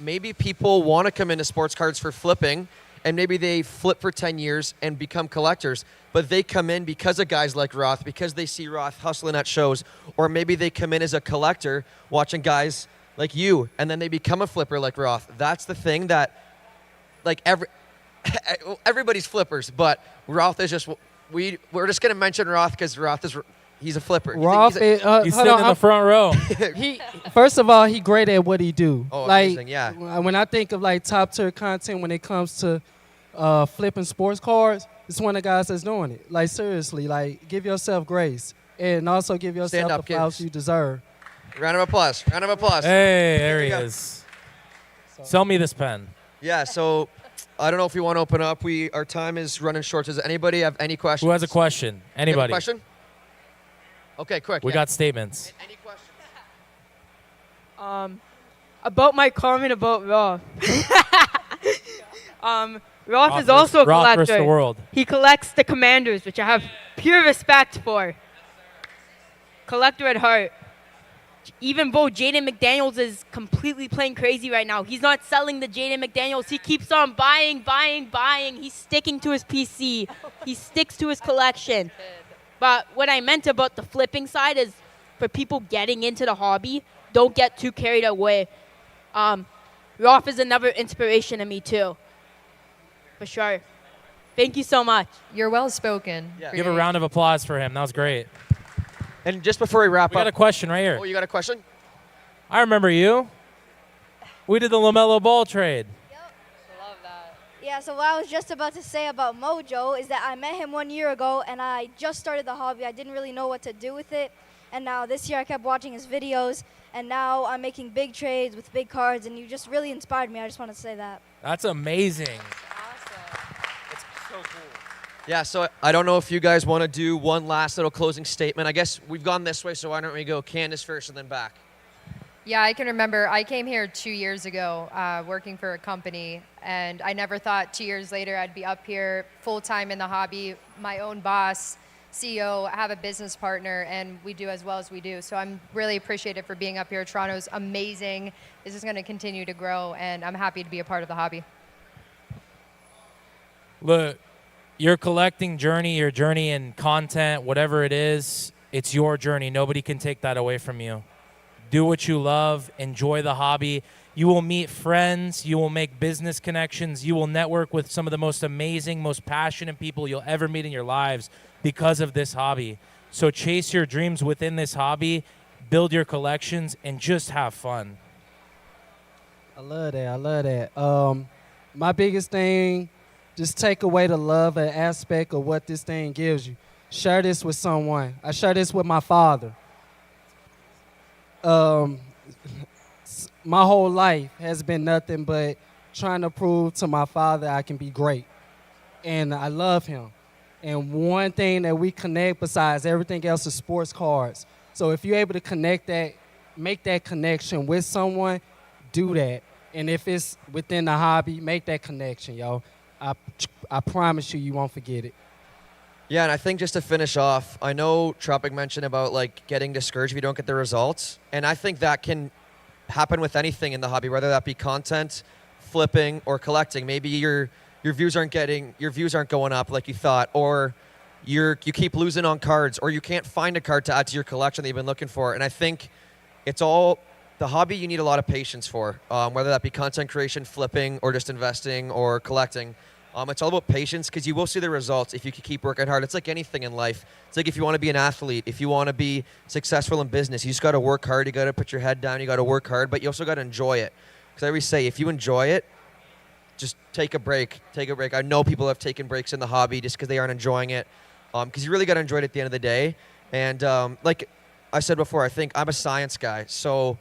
maybe people want to come into sports cards for flipping, and maybe they flip for 10 years and become collectors, but they come in because of guys like Roth, because they see Roth hustling at shows, or maybe they come in as a collector watching guys like you, and then they become a flipper like Roth. That's the thing that, everybody's flippers, but Roth is just, we're just going to mention Roth because he's a flipper.
Roth,
He's sitting in the front row.
First of all, he great at what he do.
Oh, amazing, yeah.
When I think of top tier content when it comes to flipping sports cards, it's one of the guys that's doing it. Seriously, give yourself grace and also give yourself the flowers you deserve.
Round of applause.
Hey, there he is. Sell me this pen.
Yeah, so I don't know if you want to open up. Our time is running short. Does anybody have any questions?
Who has a question? Anybody?
You have a question? Okay, quick.
We got statements.
Any questions?
About my comment about Roth. Roth is also a
Roth
collector.
versus the world.
He collects the Commanders, which I have pure respect for. Collector at heart. Even though Jaden McDaniels is completely playing crazy right now, he's not selling the Jaden McDaniels. He keeps on buying. He's sticking to his PC. He sticks to his collection. But what I meant about the flipping side is for people getting into the hobby, don't get too carried away. Roth is another inspiration to me too. For sure. Thank you so much.
You're well spoken.
Yeah.
Give a round of applause for him. That was great.
And just before we wrap
We got a
up.
question right here.
Oh, you got a question?
I remember you. We did the LaMelo Ball trade.
Love that.
Yeah, so what I was just about to say about Mojo is that I met him 1 year ago, and I just started the hobby. I didn't really know what to do with it. And now this year I kept watching his videos, and now I'm making big trades with big cards, and you just really inspired me. I just want to say that.
That's amazing.
Yeah, so I don't know if you guys want to do one last little closing statement. I guess we've gone this way, so why don't we go Candace first and then back?
Yeah, I can remember I came here 2 years ago working for a company, and I never thought 2 years later I'd be up here full-time in the hobby, my own boss, CEO, have a business partner, and we do as well as we do. So I'm really appreciative for being up here. Toronto's amazing. This is going to continue to grow, and I'm happy to be a part of the hobby.
Look, your collecting journey, your journey in content, whatever it is, it's your journey. Nobody can take that away from you. Do what you love. Enjoy the hobby. You will meet friends. You will make business connections. You will network with some of the most amazing, most passionate people you'll ever meet in your lives because of this hobby. So chase your dreams within this hobby, build your collections, and just have fun.
I love that. My biggest thing, just take away the love and aspect of what this thing gives you. Share this with someone. I share this with my father. My whole life has been nothing but trying to prove to my father I can be great. And I love him. And one thing that we connect besides everything else is sports cards. So if you're able to connect that make that connection with someone, do that. And if it's within the hobby, make that connection, yo. I promise you, you won't forget it.
Yeah, and I think just to finish off, I know Tropic mentioned about like getting discouraged if you don't get the results, and I think that can happen with anything in the hobby, whether that be content, flipping, or collecting. Maybe your views aren't going up like you thought, or you keep losing on cards, or you can't find a card to add to your collection that you've been looking for. And I think it's all the hobby you need a lot of patience for, whether that be content creation, flipping, or just investing or collecting. It's all about patience because you will see the results if you can keep working hard. It's like anything in life. It's like if you want to be an athlete, if you want to be successful in business, you just got to work hard. You got to put your head down. You got to work hard, but you also got to enjoy it. Because I always say, if you enjoy it, just take a break. Take a break. I know people have taken breaks in the hobby just because they aren't enjoying it. Because you really got to enjoy it at the end of the day. And like I said before, I think I'm a science guy. So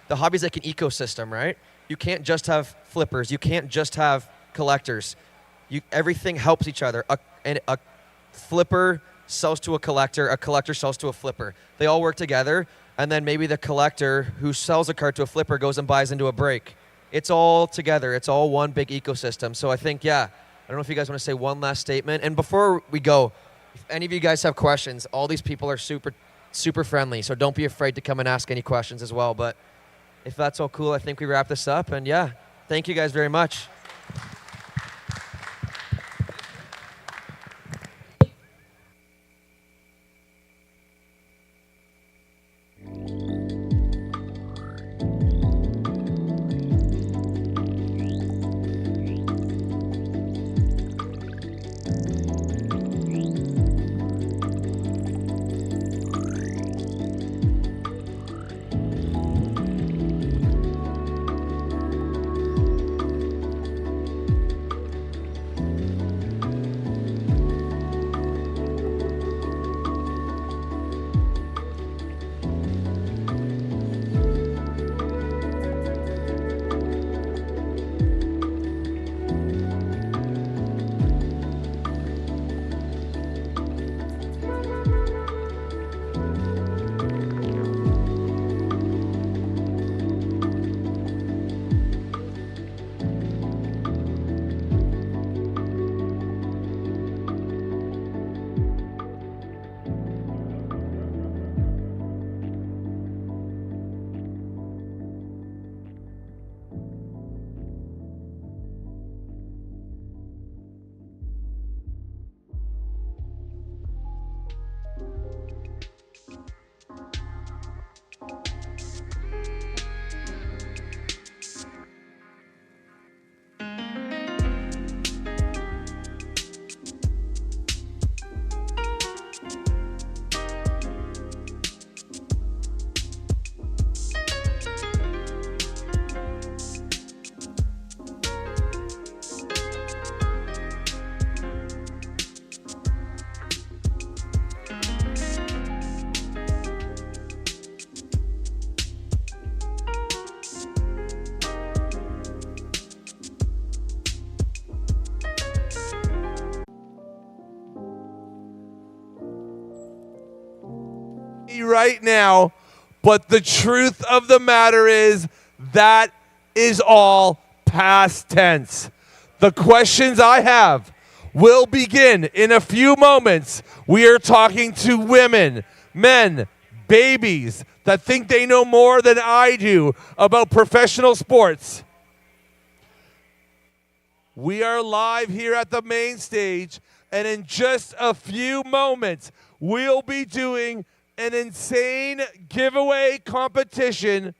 the hobby's like an ecosystem, right? You can't just have flippers. You can't just have collectors. Everything helps each other. A flipper sells to a collector sells to a flipper. They all work together, and then maybe the collector who sells a card to a flipper goes and buys into a break. It's all together. It's all one big ecosystem. So I think, yeah, I don't know if you guys want to say one last statement. And before we go, if any of you guys have questions, all these people are super, super friendly, so don't be afraid to come and ask any questions as well. But if that's all cool, I think we wrap this up. And yeah, thank you guys very much.
Right now, but the truth of the matter is that is all past tense. The questions I have will begin in a few moments. We are talking to women, men, babies that think they know more than I do about professional sports. We are live here at the main stage, and in just a few moments, we'll be doing an insane giveaway competition.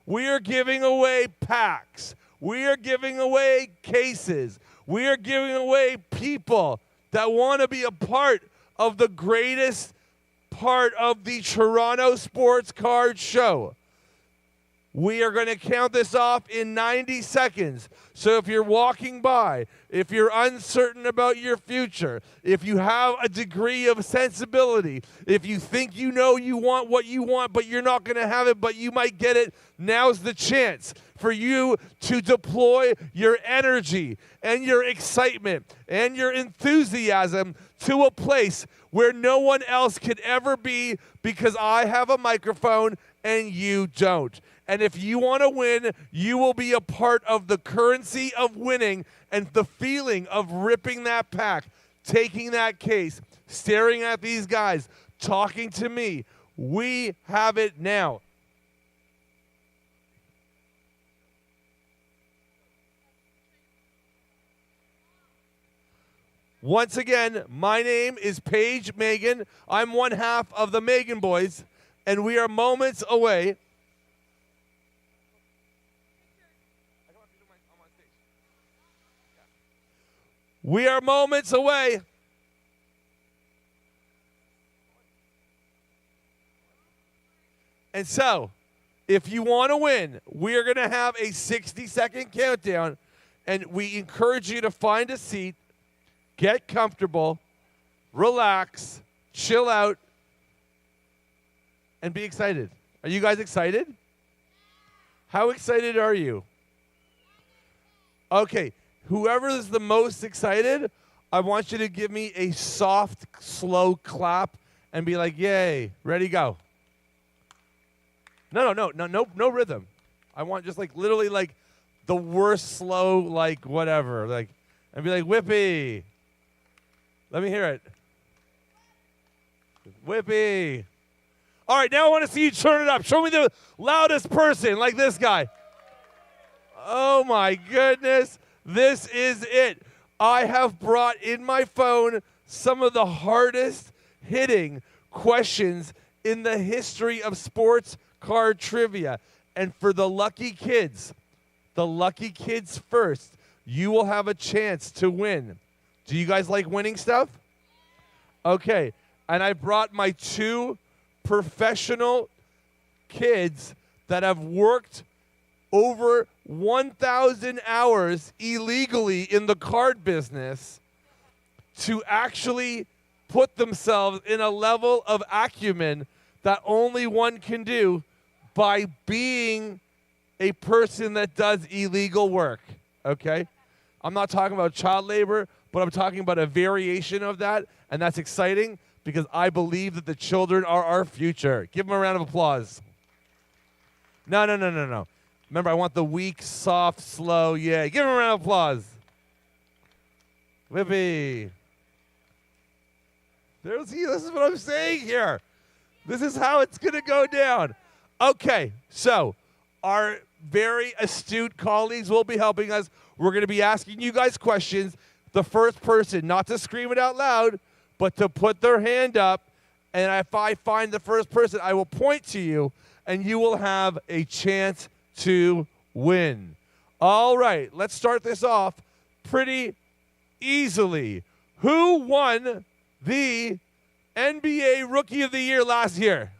We are giving away packs. We are giving away cases. We are giving away people that want to be a part of the greatest part of the Toronto Sports Card Show. We are going to count this off in 90 seconds. So if you're walking by, if you're uncertain about your future, if you have a degree of sensibility, if you think you know you want what you want, but you're not going to have it, but you might get it, now's the chance for you to deploy your energy and your excitement and your enthusiasm to a place where no one else could ever be, because I have a microphone and you don't. And if you want to win, you will be a part of the currency of winning and the feeling of ripping that pack, taking that case, staring at these guys, talking to me. We have it now. Once again, my name is Paige Megan. I'm one half of the Megan Boys, and we are moments away. We are moments away. And so, if you want to win, we are going to have a 60-second countdown, and we encourage you to find a seat, get comfortable, relax, chill out, and be excited. Are you guys excited? How excited are you? Okay, whoever is the most excited, I want you to give me a soft, slow clap and be like, yay, ready, go. No rhythm. I want just like literally like the worst slow, like whatever, like, and be like, whippy. Let me hear it. Whippy. All right, now I want to see you turn it up. Show me the loudest person, like this guy. Oh my goodness. This is it. I have brought in my phone some of the hardest hitting questions in the history of sports card trivia. And for the lucky kids first, you will have a chance to win. Do you guys like winning stuff? Okay. And I brought my two professional kids that have worked over 1,000 hours illegally in the card business to actually put themselves in a level of acumen that only one can do by being a person that does illegal work, okay? I'm not talking about child labor, but I'm talking about a variation of that, and that's exciting because I believe that the children are our future. Give them a round of applause. No. Remember, I want the weak, soft, slow, yeah. Give them a round of applause. Whippy. This is what I'm saying here. This is how it's going to go down. Okay, so our very astute colleagues will be helping us. We're going to be asking you guys questions. The first person, not to scream it out loud, but to put their hand up. And if I find the first person, I will point to you, and you will have a chance to win. All right, let's start this off pretty easily. Who won the NBA Rookie of the Year last year?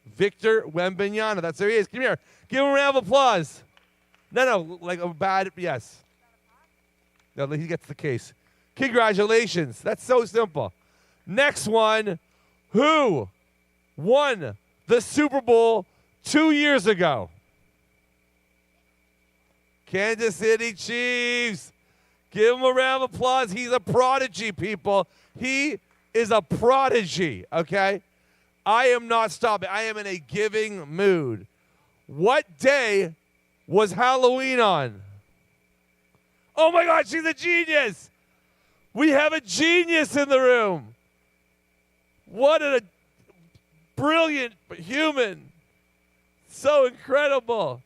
Victor Wembanyama. That's who he is. Come here. Give him a round of applause. No, like a bad, yes. No, he gets the case. Congratulations. That's so simple. Next one. Who won the Super Bowl 2 years ago? Kansas City Chiefs. Give him a round of applause. He's a prodigy, people. He is a prodigy, okay? I am not stopping. I am in a giving mood. What day was Halloween on? Oh my God, she's a genius. We have a genius in the room. What a brilliant human. So incredible.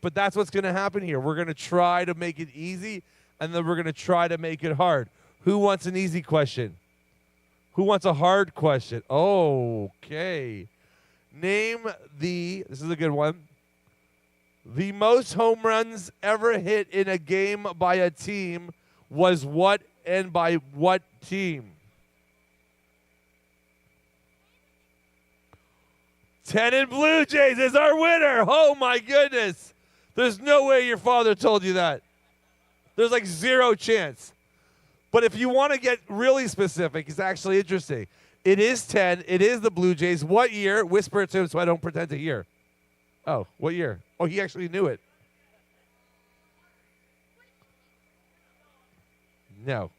But that's what's going to happen here. We're going to try to make it easy, and then we're going to try to make it hard. Who wants an easy question? Who wants a hard question? Okay. Name this is a good one, the most home runs ever hit in a game by a team was what and by what team? Tenon Blue Jays is our winner. Oh, my goodness. There's no way your father told you that. There's like zero chance. But if you want to get really specific, it's actually interesting. It is 10. It is the Blue Jays. What year? Whisper it to him so I don't pretend to hear. Oh, what year? Oh, he actually knew it. No.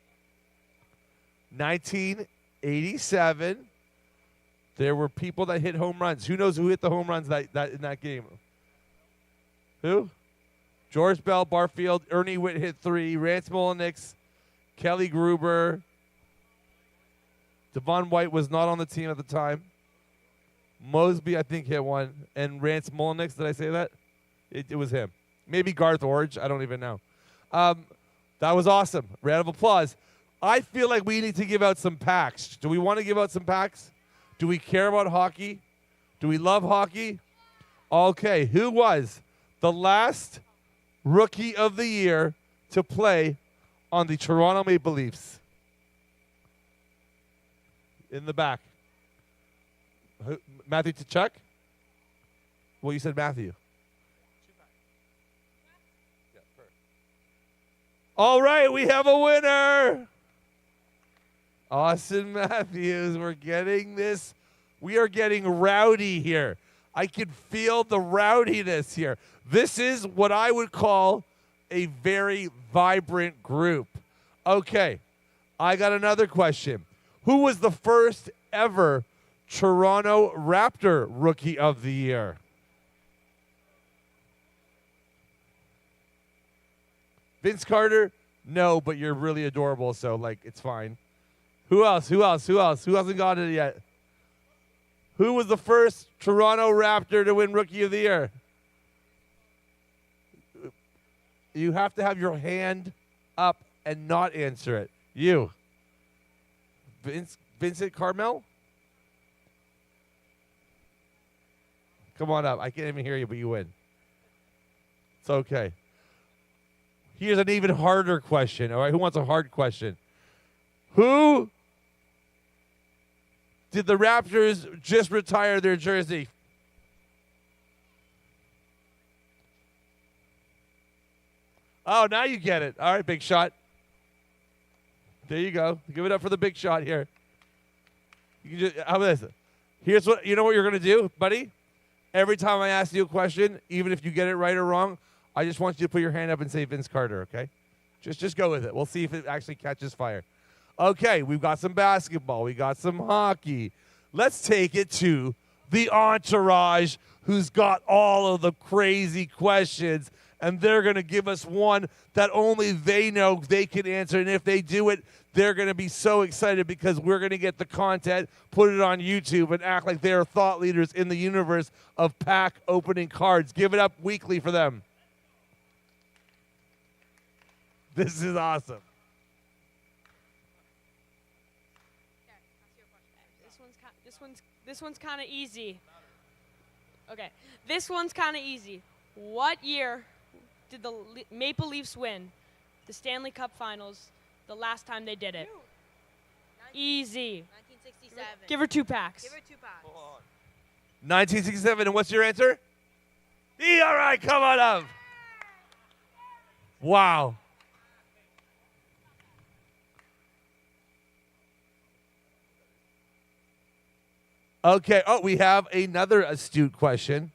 1987. There were people that hit home runs. Who knows who hit the home runs that in that game? Who? George Bell, Barfield, Ernie Witt hit 3, Rance Mulliniks, Kelly Gruber. Devon White was not on the team at the time. Mosby, I think, hit 1. And Rance Mulliniks, did I say that? It was him. Maybe Garth Orge. I don't even know. That was awesome. Round of applause. I feel like we need to give out some packs. Do we want to give out some packs? Do we care about hockey? Do we love hockey? Okay, who was the last Rookie of the Year to play on the Toronto Maple Leafs? In the back. Matthew Tkachuk? Well, you said Matthew. All right, we have a winner. Austin Matthews, we're getting this. We are getting rowdy here. I can feel the rowdiness here. This is what I would call a very vibrant group. Okay, I got another question. Who was the first ever Toronto Raptor Rookie of the Year? Vince Carter? No, but you're really adorable, so, like, it's fine. Who else? Who hasn't got it yet? Who was the first Toronto Raptor to win Rookie of the Year? You have to have your hand up and not answer it. You. Vincent Carmel? Come on up. I can't even hear you, but you win. It's okay. Here's an even harder question. All right, who wants a hard question? Who did the Raptors just retire their jersey? Oh, now you get it. All right, big shot. There you go. Give it up for the big shot here. You can just, how about this? Here's what, you know what you're going to do, buddy? Every time I ask you a question, even if you get it right or wrong, I just want you to put your hand up and say Vince Carter, okay? Just go with it. We'll see if it actually catches fire. Okay, we've got some basketball. We got some hockey. Let's take it to the entourage who's got all of the crazy questions, and they're going to give us one that only they know they can answer. And if they do it, they're going to be so excited because we're going to get the content, put it on YouTube, and act like they're thought leaders in the universe of pack opening cards. Give it up weekly for them. This is awesome.
This one's kind of easy. Okay, this one's kind of easy. What year did the Maple Leafs win the Stanley Cup Finals the last time they did it? Easy.
1967.
Give her 2 packs.
Give her 2 packs.
1967, and what's your answer? All right, come on up. Wow. Okay, we have another astute question.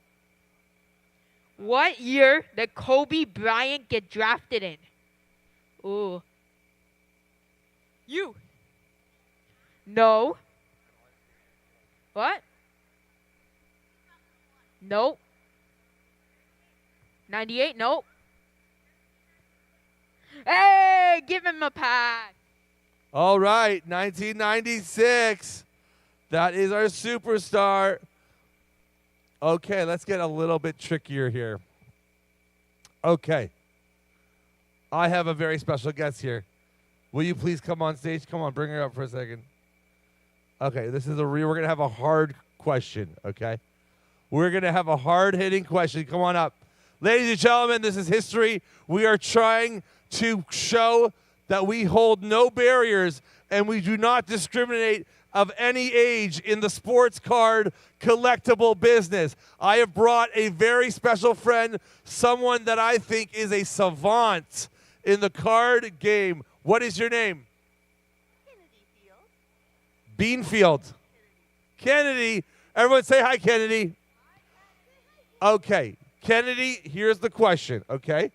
What year did Kobe Bryant get drafted in? Ooh. You. No. What? Nope. 98? Nope. Hey, give him a pass.
All right, 1996. That is our superstar. Okay, let's get a little bit trickier here. Okay. I have a very special guest here. Will you please come on stage? Come on, bring her up for a second. Okay, this is we're going to have a hard question, okay? We're going to have a hard-hitting question. Come on up. Ladies and gentlemen, this is history. We are trying to show that we hold no barriers and we do not discriminate of any age in the sports card collectible business. I have brought a very special friend, someone that I think is a savant in the card game. What is your name? Beanfield. Kennedy. Everyone say hi, Kennedy. Okay. Kennedy, here's the question, okay?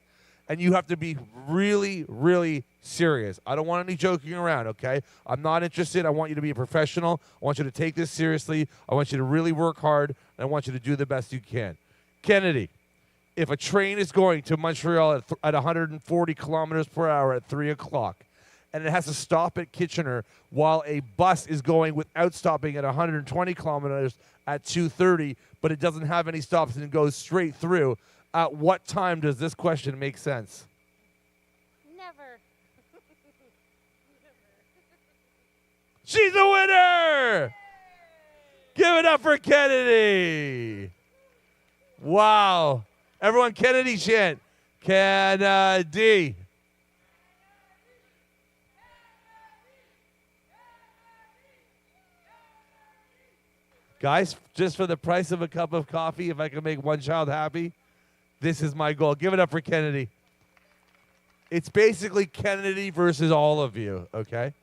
and you have to be really, really serious. I don't want any joking around, okay? I'm not interested. I want you to be a professional. I want you to take this seriously. I want you to really work hard, and I want you to do the best you can. Kennedy, if a train is going to Montreal at 140 kilometers per hour at 3 o'clock, and it has to stop at Kitchener while a bus is going without stopping at 120 kilometers at 2:30, but it doesn't have any stops and it goes straight through, at what time does this question make sense?
Never.
She's a winner! Give it up for Kennedy. Wow. Everyone, Kennedy chant. Kennedy. Guys, just for the price of a cup of coffee, if I can make one child happy, this is my goal. Give it up for Kennedy. It's basically Kennedy versus all of you, okay?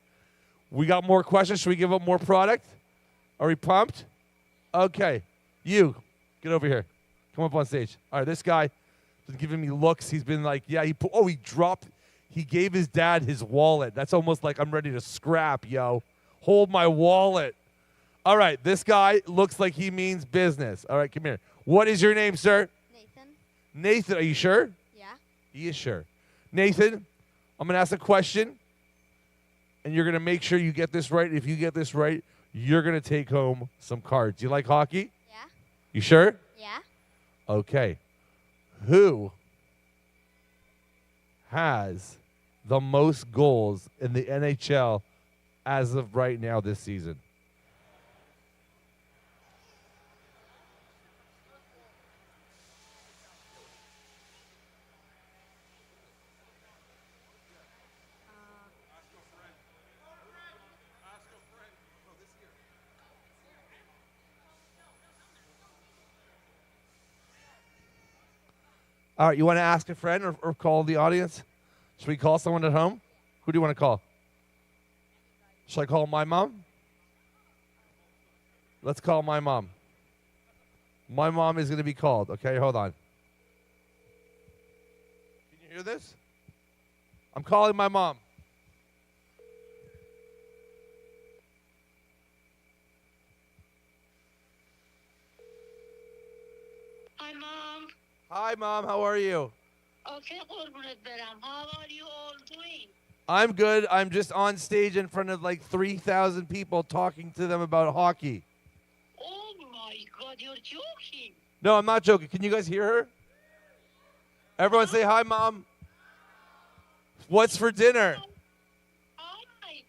We got more questions. Should we give up more product? Are we pumped? Okay. You, get over here. Come up on stage. All right, this guy been giving me looks. He's been like, yeah, he dropped, he gave his dad his wallet. That's almost like I'm ready to scrap, yo. Hold my wallet. All right, this guy looks like he means business. All right, come here. What is your name, sir?
Nathan.
Nathan, are you sure?
Yeah.
He is sure. Nathan, I'm going to ask a question, and you're going to make sure you get this right. If you get this right, you're going to take home some cards. You like hockey?
Yeah.
You sure?
Yeah.
Okay. Who has the most goals in the NHL as of right now this season? All right, you want to ask a friend or call the audience? Should we call someone at home? Who do you want to call? Should I call my mom? Let's call my mom. My mom is going to be called. Okay, hold on. Can you hear this? I'm calling my mom.
Hi, Mom.
Hi, Mom. How are you?
Okay, Beram. How are you all doing?
I'm good. I'm just on stage in front of like 3,000 people talking to them about hockey.
Oh, my God, you're joking.
No, I'm not joking. Can you guys hear her? Everyone say hi, Mom. What's for dinner?
Hi.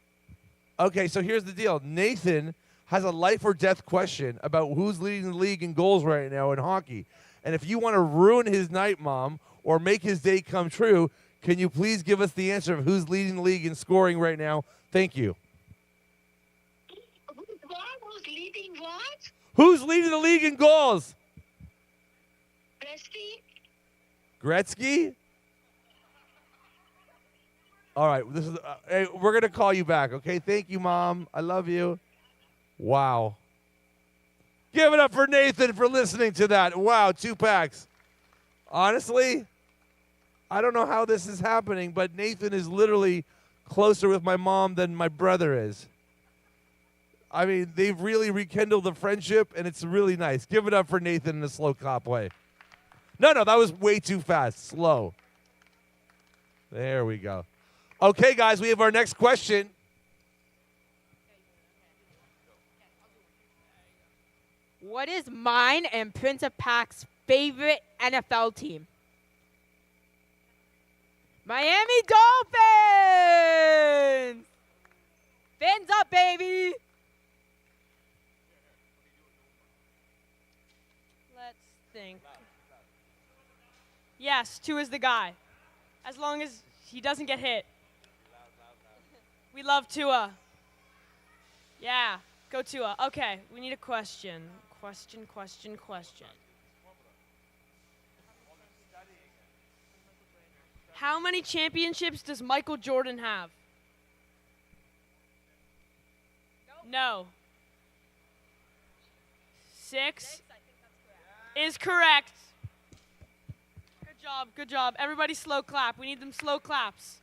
Okay, so here's the deal. Nathan has a life or death question about who's leading the league in goals right now in hockey. And if you want to ruin his night, Mom, or make his day come true, can you please give us the answer of who's leading the league in scoring right now? Thank you.
Who's leading what?
Who's leading the league in goals?
Presty?
Gretzky? All right, this is. Hey, we're gonna call you back, okay? Thank you, Mom. I love you. Wow. Give it up for Nathan for listening to that. Wow, 2 packs. Honestly, I don't know how this is happening, but Nathan is literally closer with my mom than my brother is. I mean, they've really rekindled the friendship, and it's really nice. Give it up for Nathan in a slow cop way. No, that was way too fast. Slow. There we go. Okay, guys, we have our next question.
What is mine and Prince of Pac's favorite NFL team? Miami Dolphins! Fins up, baby! Let's think. Yes, 2 is the guy. As long as he doesn't get hit. We love Tua. Yeah, go Tua. Okay, we need a question. Question. How many championships does Michael Jordan have? No. 6 is correct. Good job. Good job. Everybody slow clap. We need them slow claps.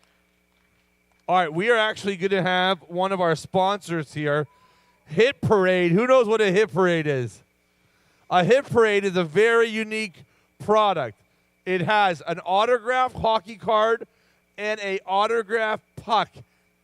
All right, we are actually going to have one of our sponsors here, Hit Parade. Who knows what a Hit Parade is? A Hit Parade is a very unique product. It has an autographed hockey card and a autographed puck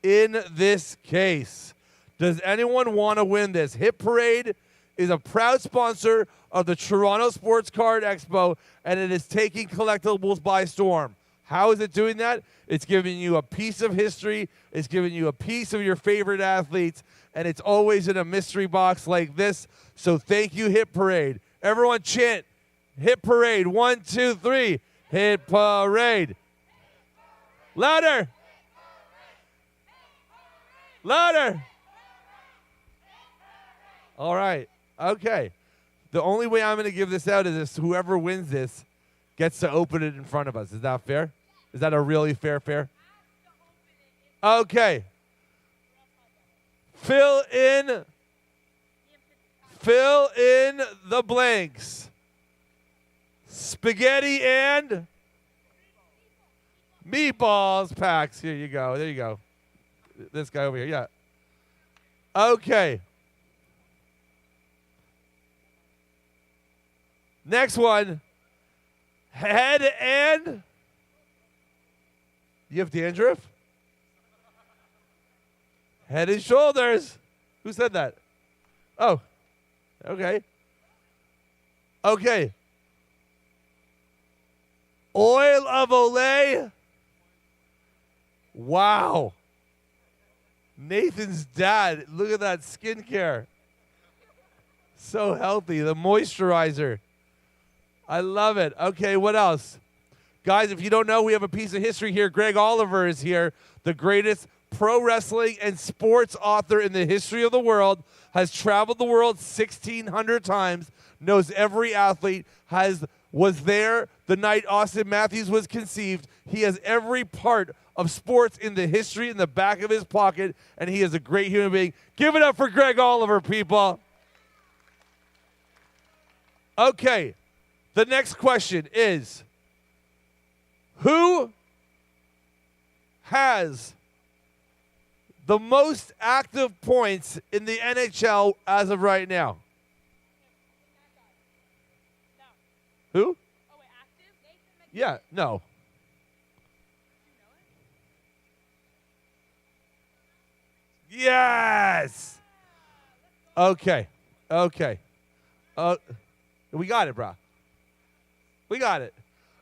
in this case. Does anyone want to win this? Hit Parade is a proud sponsor of the Toronto Sports Card Expo, and it is taking collectibles by storm. How is it doing that? It's giving you a piece of history. It's giving you a piece of your favorite athletes, and it's always in a mystery box like this. So thank you, Hit Parade. Everyone chant, Hit Parade. 1, 2, 3. Hit Parade. Louder. Louder. All right. Okay. The only way I'm going to give this out is if whoever wins this gets to open it in front of us. Is that fair? Is that a really fair? Okay. Fill in the blanks. Spaghetti and meatballs packs. Here you go. There you go. This guy over here. Yeah. Okay. Next one. Head and... You have dandruff? Head and shoulders. Who said that? Oh. Okay. Okay. Oil of Olay. Wow. Nathan's dad. Look at that skincare. So healthy. The moisturizer. I love it. Okay, what else? Guys, if you don't know, we have a piece of history here. Greg Oliver is here, the greatest pro wrestling and sports author in the history of the world, has traveled the world 1,600 times, knows every athlete, was there the night Austin Matthews was conceived. He has every part of sports in the history in the back of his pocket, and he is a great human being. Give it up for Greg Oliver, people. Okay, the next question is, who has the most active points in the NHL as of right now? Who? Yeah, no. Yes! Okay. We got it, bro. We got it.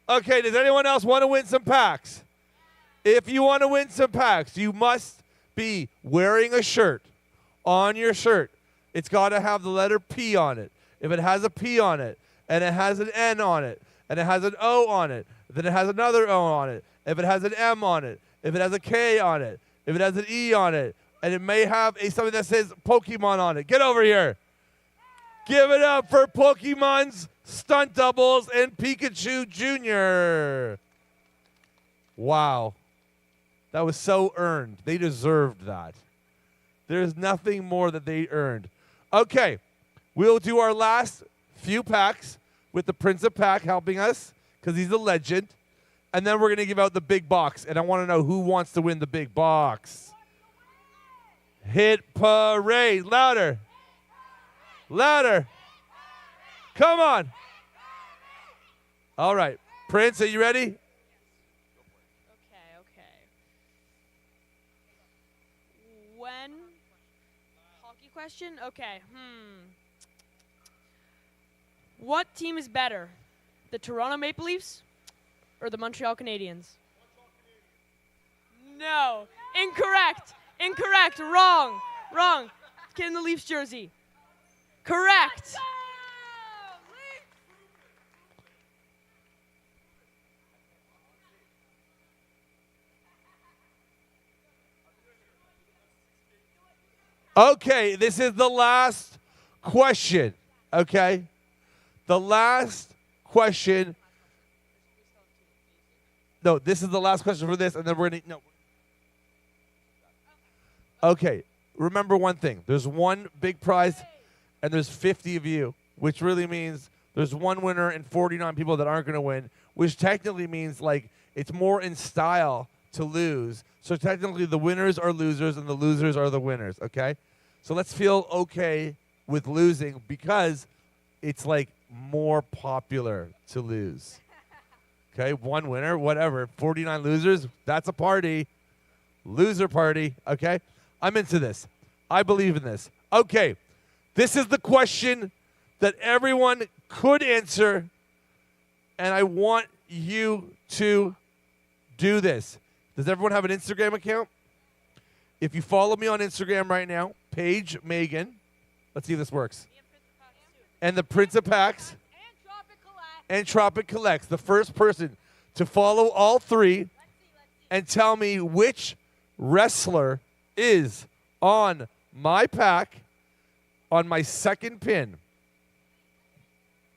Okay, does anyone else want to win some packs? If you want to win some packs, you must be wearing a shirt. On your shirt, it's got to have the letter P on it. If it has a P on it, and it has an N on it, and it has an O on it, then it has another O on it. If it has an M on it, if it has a K on it, if it has an E on it, and it may have something that says Pokemon on it. Get over here. Give it up for Pokemon's Stunt Doubles and Pikachu Jr. Wow. That was so earned. They deserved that. There's nothing more that they earned. Okay. We'll do our last few packs with the Prince of Pack helping us because he's a legend. And then we're going to give out the big box. And I want to know who wants to win the big box. Hit Parade. Louder. Louder. Come on. All right. Prince, are you ready?
Okay. When? Hockey question? Okay. What team is better? The Toronto Maple Leafs or the Montreal Canadiens? No. Incorrect. Wrong. Kid in the Leafs jersey. Correct.
Okay, this is the last question, okay? The last question. No, this is the last question for this, and then we're going to... No. Okay, remember one thing. There's one big prize, and there's 50 of you, which really means there's one winner and 49 people that aren't going to win. which technically means like it's more in style to lose. So technically the winners are losers and the losers are the winners, okay? So let's feel okay with losing because it's like more popular to lose. Okay, one winner, whatever. 49 losers, that's a party. Loser party, okay? I'm into this. I believe in this. Okay, this is the question that everyone could answer, and I want you to do this. Does everyone have an Instagram account? If you follow me on Instagram right now, Paige Megan, let's see if this works. And the Prince of Packs and Tropic Collects, the first person to follow all three and tell me which wrestler is on my pack on my second pin.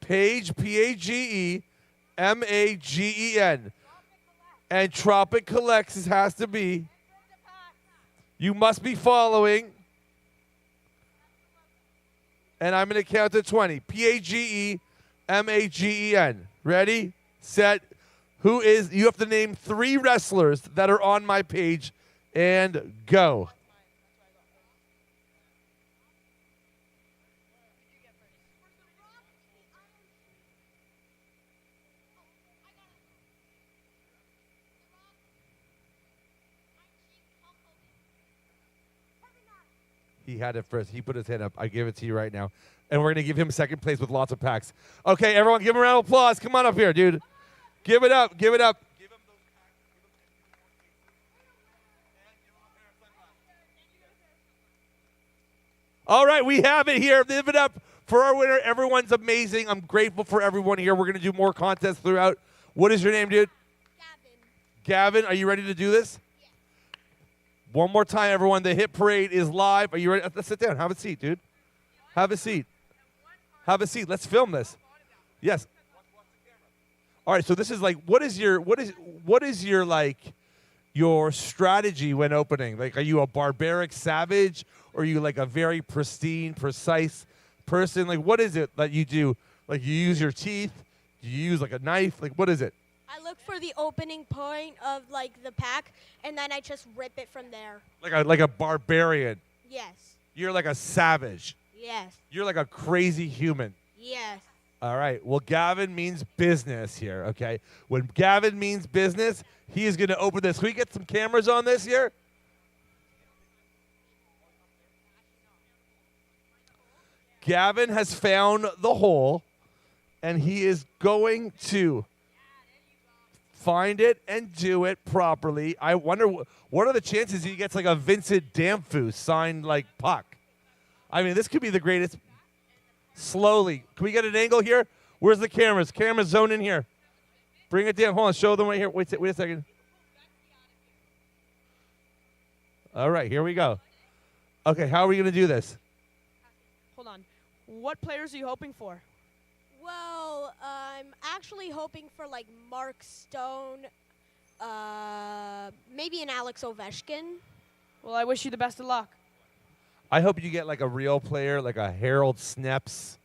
Paige, P-A-G-E-M-A-G-E-N. And Tropic Collects has to be. You must be following. And I'm going to count to 20. P-A-G-E-M-A-G-E-N. Ready, set. Who is, you have to name 3 wrestlers that are on my page and go. He had it first. He put his hand up. I give it to you right now. And we're going to give him second place with lots of packs. Okay, everyone, give him a round of applause. Come on up here, dude. Give it up. Give it up. All right, we have it here. Give it up for our winner. Everyone's amazing. I'm grateful for everyone here. We're going to do more contests throughout. What is your name, dude? Gavin, are you ready to do this? One more time, everyone. The hit parade is live. Are you ready? Let's sit down. Have a seat, dude. Have a seat. Have a seat. Let's film this. Yes. All right. So this is like, what is your like your strategy when opening? Like, are you a barbaric savage, or are you like a very pristine, precise person? Like, what is it that you do? Like, you use your teeth? Do you use like a knife? Like, what is it?
I look for the opening point of like the pack, and then I just rip it from there.
Like a barbarian.
Yes.
You're like a savage.
Yes.
You're like a crazy human.
Yes.
All right. Well, Gavin means business here, okay? When Gavin means business, he is going to open this. Can we get some cameras on this here? Gavin has found the hole, and he is going to find it and do it properly. I wonder, what are the chances he gets like a Vincent D'Anfus signed like puck? I mean, this could be the greatest. Slowly. Can we get an angle here? Where's the cameras? Cameras zone in here. Bring it down. Hold on. Show them right here. Wait a second. All right. Here we go. Okay. How are we going to do this?
Hold on. What players are you hoping for?
Well, I'm actually hoping for like Mark Stone, maybe an Alex Ovechkin.
Well, I wish you the best of luck.
I hope you get like a real player, like a Harold Sneps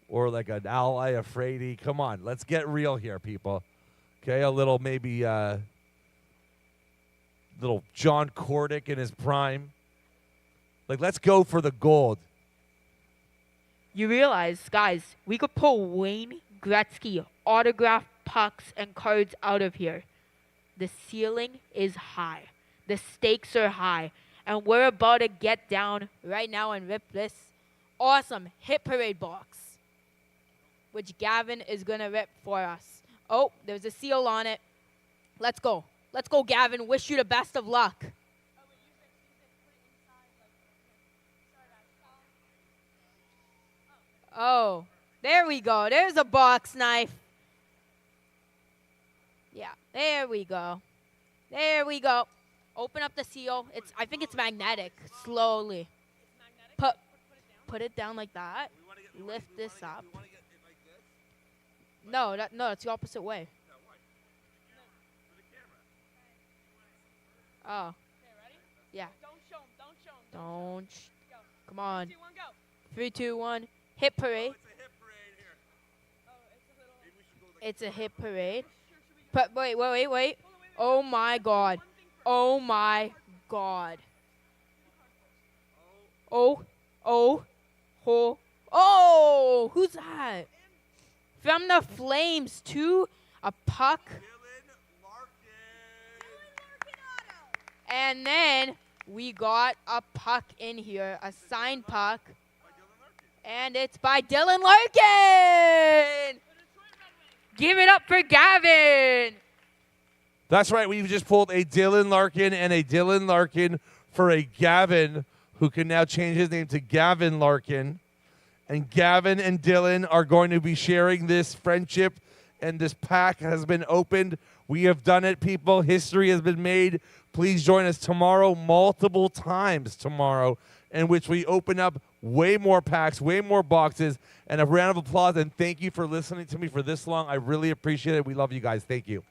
or like an Al Iafrate. Come on, let's get real here, people. Okay, a little maybe little John Cordick in his prime. Like, let's go for the gold.
You realize, guys, we could pull Wayne Gretzky autographed pucks and cards out of here. The ceiling is high. The stakes are high. And we're about to get down right now and rip this awesome hit parade box, which Gavin is going to rip for us. Oh, there's a seal on it. Let's go. Let's go, Gavin. Wish you the best of luck. Oh, there we go. There's a box knife. Yeah, there we go. There we go. Open up the seal. I think it's magnetic. Slowly. Put it down like that. Lift this up. No, it's the opposite way. Oh. Okay, ready? Yeah.
Don't show him.
Don't. Come on. 3, 2, 1. Hit parade. It's a hit parade. But wait. Oh my god. Oh my god. Oh. Who's that? From the Flames to a puck. And then we got a puck in here, a signed puck. And it's by Dylan Larkin. Give it up for Gavin.
That's right. We've just pulled a Dylan Larkin and a Dylan Larkin for a Gavin, who can now change his name to Gavin Larkin. And Gavin and Dylan are going to be sharing this friendship, and this pack has been opened. We have done it, people. History has been made. Please join us tomorrow, multiple times tomorrow, in which we open up way more packs, way more boxes, and a round of applause. And thank you for listening to me for this long. I really appreciate it. We love you guys. Thank you.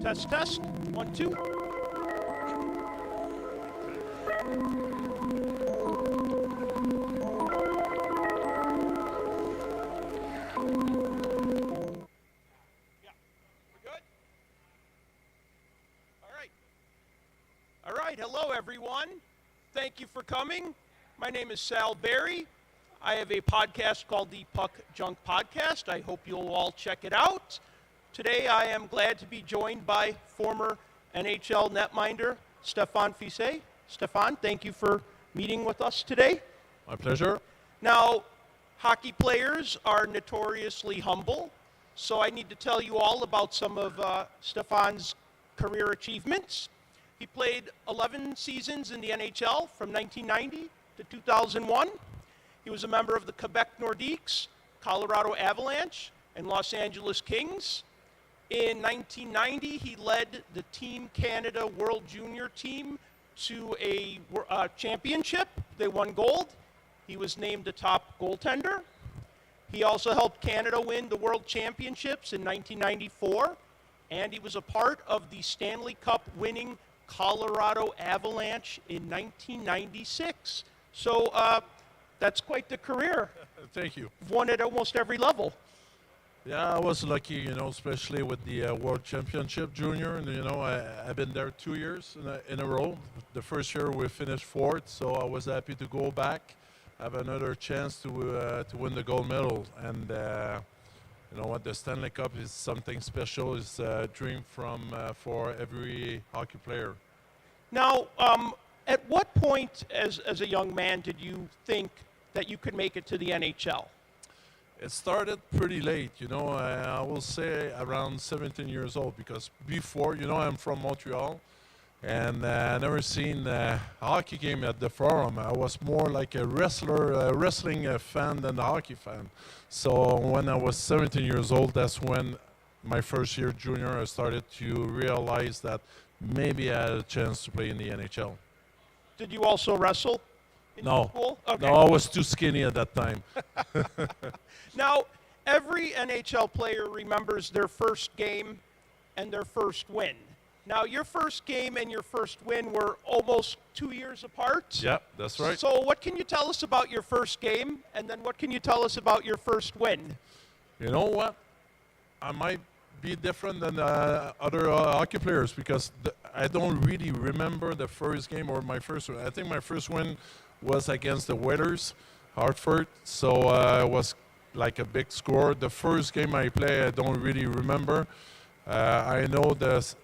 Test, test. 1, 2. All right, hello everyone. Thank you for coming. My name is Sal Berry. I have a podcast called the Puck Junk Podcast. I hope you'll all check it out. Today I am glad to be joined by former NHL netminder Stefan Fise. Stefan, thank you for meeting with us today.
My pleasure.
Now, hockey players are notoriously humble, so I need to tell you all about some of Stefan's career achievements. He played 11 seasons in the NHL from 1990 to 2001. He was a member of the Quebec Nordiques, Colorado Avalanche, and Los Angeles Kings. In 1990, he led the Team Canada World Junior team to a championship. They won gold. He was named the top goaltender. He also helped Canada win the World Championships in 1994, and he was a part of the Stanley Cup winning Colorado Avalanche in 1996. So that's quite the career.
Thank you.
Won at almost every level.
Yeah, I was lucky, especially with the World Championship Junior. And, I've been there 2 years in a row. The first year we finished fourth, so I was happy to go back, have another chance to win the gold medal. And you know what, the Stanley Cup is something special. It's a dream for every hockey player.
Now, at what point as a young man did you think that you could make it to the NHL?
It started pretty late, I will say around 17 years old, because before, I'm from Montreal, and I never seen a hockey game at the Forum. I was more like a wrestling fan than a hockey fan. So when I was 17 years old, that's when my first year junior, I started to realize that maybe I had a chance to play in the NHL.
Did you also wrestle in
No.
school? Okay.
No, I was too skinny at that time.
Now, every NHL player remembers their first game and their first win. Now, your first game and your first win were almost 2 years apart.
Yeah, that's right.
So what can you tell us about your first game, and then what can you tell us about your first win?
You know what? I might be different than other hockey players, because I don't really remember the first game or my first win. I think my first win was against the Whalers, Hartford, so it was like a big score. The first game I played, I don't really remember. I know that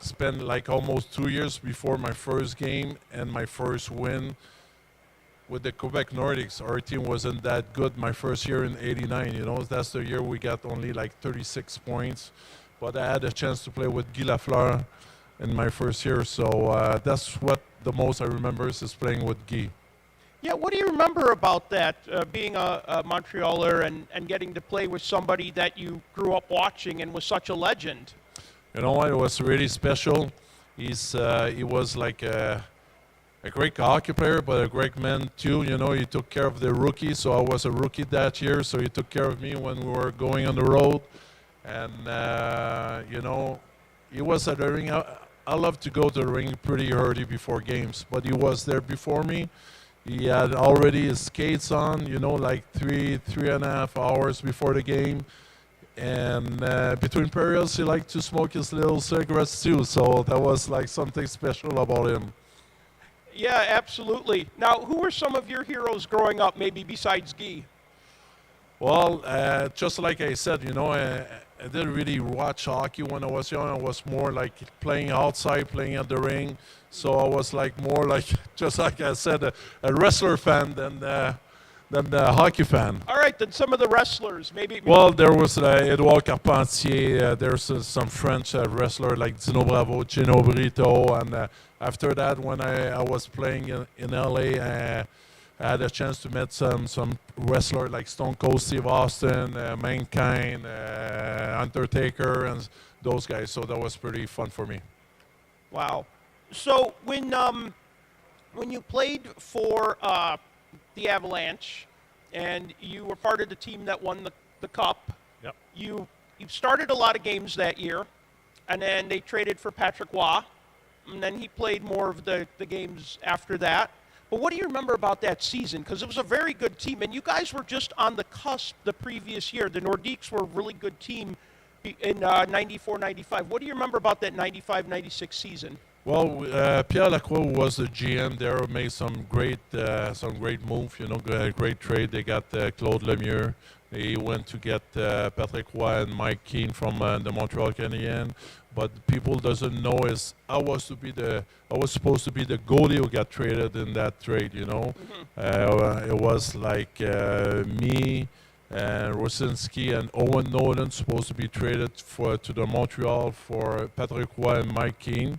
spent like almost 2 years before my first game and my first win with the Quebec Nordiques. Our team wasn't that good my first year in '89. That's the year we got only like 36 points. But I had a chance to play with Guy Lafleur in my first year, so that's what the most I remember is playing with Guy.
Yeah, what do you remember about that, being a Montrealer and getting to play with somebody that you grew up watching and was such a legend?
You know what? It was really special. He was like a great hockey player, but a great man too. You know, he took care of the rookies. So I was a rookie that year, so he took care of me when we were going on the road. And you know, he was at the ring. I love to go to the ring pretty early before games, but he was there before me. He had already his skates on, you know, like 3.5 hours before the game. And between periods, he liked to smoke his little cigarettes too. So that was like something special about him.
Yeah, absolutely. Now, who were some of your heroes growing up, maybe besides Guy?
Well, just like I said, you know, I didn't really watch hockey when I was young. I was more like playing outside, playing at the ring. So I was like more like, just like I said, a wrestler fan than a hockey fan.
All right, then some of the wrestlers, maybe.
Well, there was Edouard Carpentier. There's some French wrestler like Dino Bravo, Gino Brito. And after that, when I was playing in LA, I had a chance to meet some wrestler like Stone Cold Steve Austin, Mankind, Undertaker, and those guys. So that was pretty fun for me.
Wow. So when you played for the Avalanche and you were part of the team that won the cup,
Yep.
you started a lot of games that year, and then they traded for Patrick Waugh, and then he played more of the games after that. But what do you remember about that season? Because it was a very good team, and you guys were just on the cusp the previous year. The Nordiques were a really good team in 94, 95. What do you remember about that 95, 96 season?
Well, Pierre Lacroix was the GM there, made some great move, you know, great trade. They got Claude Lemieux. He went to get Patrick Roy and Mike Keane from the Montreal Canadiens. But people doesn't know is I was supposed to be the goalie who got traded in that trade, you know. It was like me and Rosinski and Owen Nolan supposed to be traded to the Montreal for Patrick Roy and Mike Keane.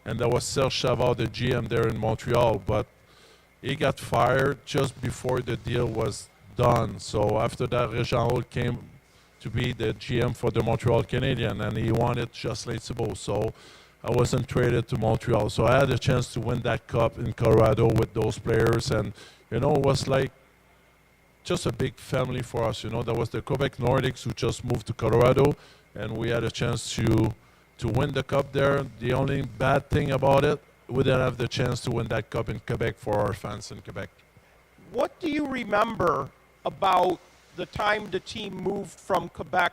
And that was Serge Chavard, the GM there in Montreal, but he got fired just before the deal was done. So after that, Régent Houle came to be the GM for the Montreal Canadiens, and he wanted Jocelyn Thibault. So I wasn't traded to Montreal. So I had a chance to win that cup in Colorado with those players, and you know, it was like just a big family for us. You know, that was the Quebec Nordics who just moved to Colorado, and we had a chance to win the cup there. The only bad thing about it, we didn't have the chance to win that cup in Quebec for our fans in Quebec.
What do you remember about the time the team moved from Quebec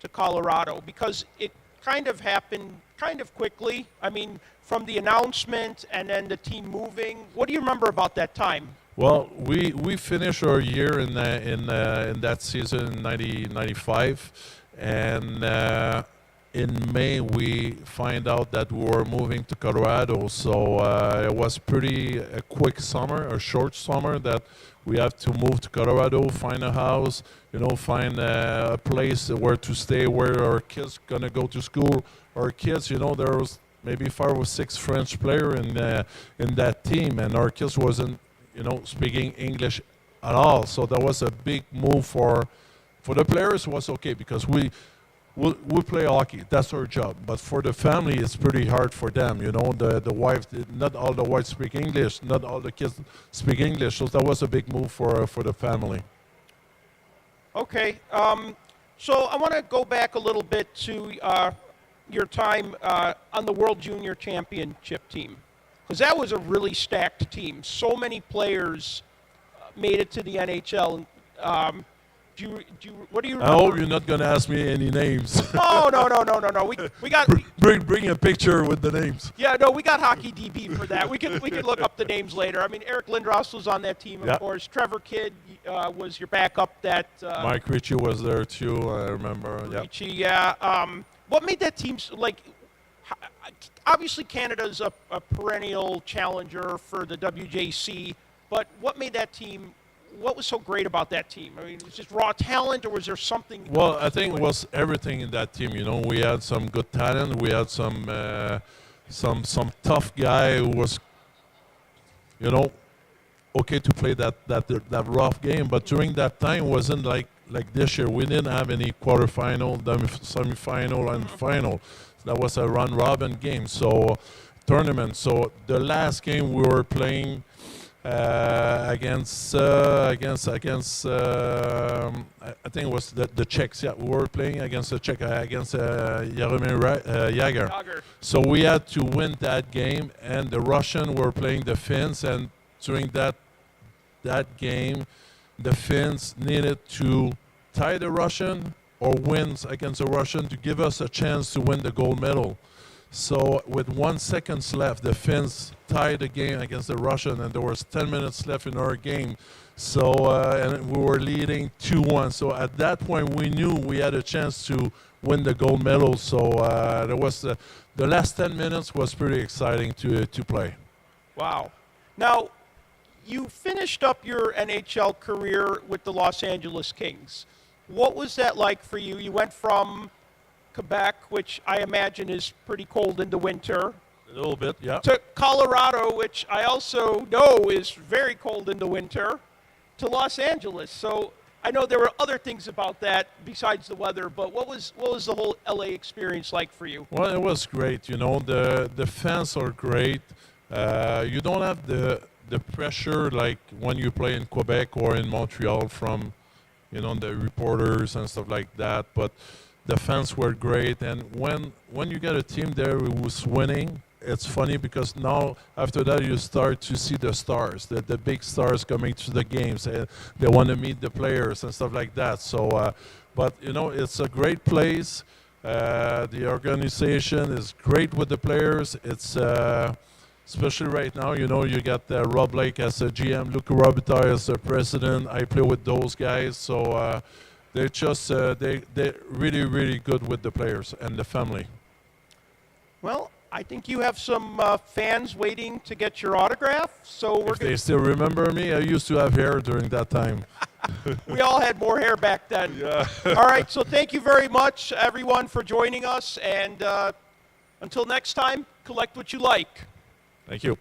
to Colorado? Because it kind of happened kind of quickly. I mean, from the announcement and then the team moving. What do you remember about that time?
Well, we finished our year in that season in 95, and in May we find out that we were moving to Colorado. So it was a quick summer, a short summer, that we have to move to Colorado, find a house, you know, find a place where to stay, where our kids gonna go to school. Our kids, you know, there was maybe 5 or 6 French players in that team, and our kids wasn't, you know, speaking English at all. So that was a big move for the players. It was okay because we play hockey. That's our job. But for the family, it's pretty hard for them. You know, the wife, not all the wives speak English. Not all the kids speak English. So that was a big move for the family.
Okay. So I want to go back a little bit to your time on the World Junior Championship team, because that was a really stacked team. So many players made it to the NHL. What do you remember?
I hope you're not going to ask me any names.
Oh, no. We got
bring a picture with the names.
Yeah, no, we got Hockey DB for that. We can look up the names later. I mean, Eric Lindros was on that team, of course. Trevor Kidd was your backup.
Mike Ritchie was there too. I remember.
Ritchie, yeah. What made that team like? Obviously, Canada's a perennial challenger for the WJC, but what made that team? What was so great about that team? I mean, was it just raw talent, or was there something?
Well, I think it was everything in that team. You know, we had some good talent. We had some tough guy who was, you know, okay to play that rough game. But during that time, it wasn't like this year. We didn't have any quarterfinal, semifinal, and final. That was a round-robin game. So tournament. So the last game we were playing against I think it was the Czechs. Yeah, we were playing against the Czech against Jaromir Jagr. So we had to win that game, and the Russian were playing the Finns, and during that game, the Finns needed to tie the Russian or win against the Russian to give us a chance to win the gold medal. So with 1 second left, the Finns tied the game against the Russian, and there was 10 minutes left in our game. So and we were leading 2-1. So at that point, we knew we had a chance to win the gold medal. So there was the last 10 minutes was pretty exciting to play.
Wow. Now, you finished up your NHL career with the Los Angeles Kings. What was that like for you? You went from Quebec, which I imagine is pretty cold in the winter.
A little bit, yeah.
To Colorado, which I also know is very cold in the winter, to Los Angeles. So I know there were other things about that besides the weather, but what was the whole LA experience like for you?
Well, it was great. You know, the fans are great. You don't have the pressure like when you play in Quebec or in Montreal from, you know, the reporters and stuff like that. But the fans were great, and when you get a team there who's winning, it's funny because now after that you start to see the stars, the big stars coming to the games, and they want to meet the players and stuff like that. So, but you know, it's a great place. The organization is great with the players. It's especially right now, you know, you got Rob Blake as a GM, Luca Robitaille as the president. I play with those guys, so they're just they're really, really good with the players and the family.
Well, I think you have some fans waiting to get your autograph. So
If they still remember me, I used to have hair during that time.
We all had more hair back then.
Yeah.
All right, so thank you very much, everyone, for joining us. And until next time, collect what you like.
Thank you.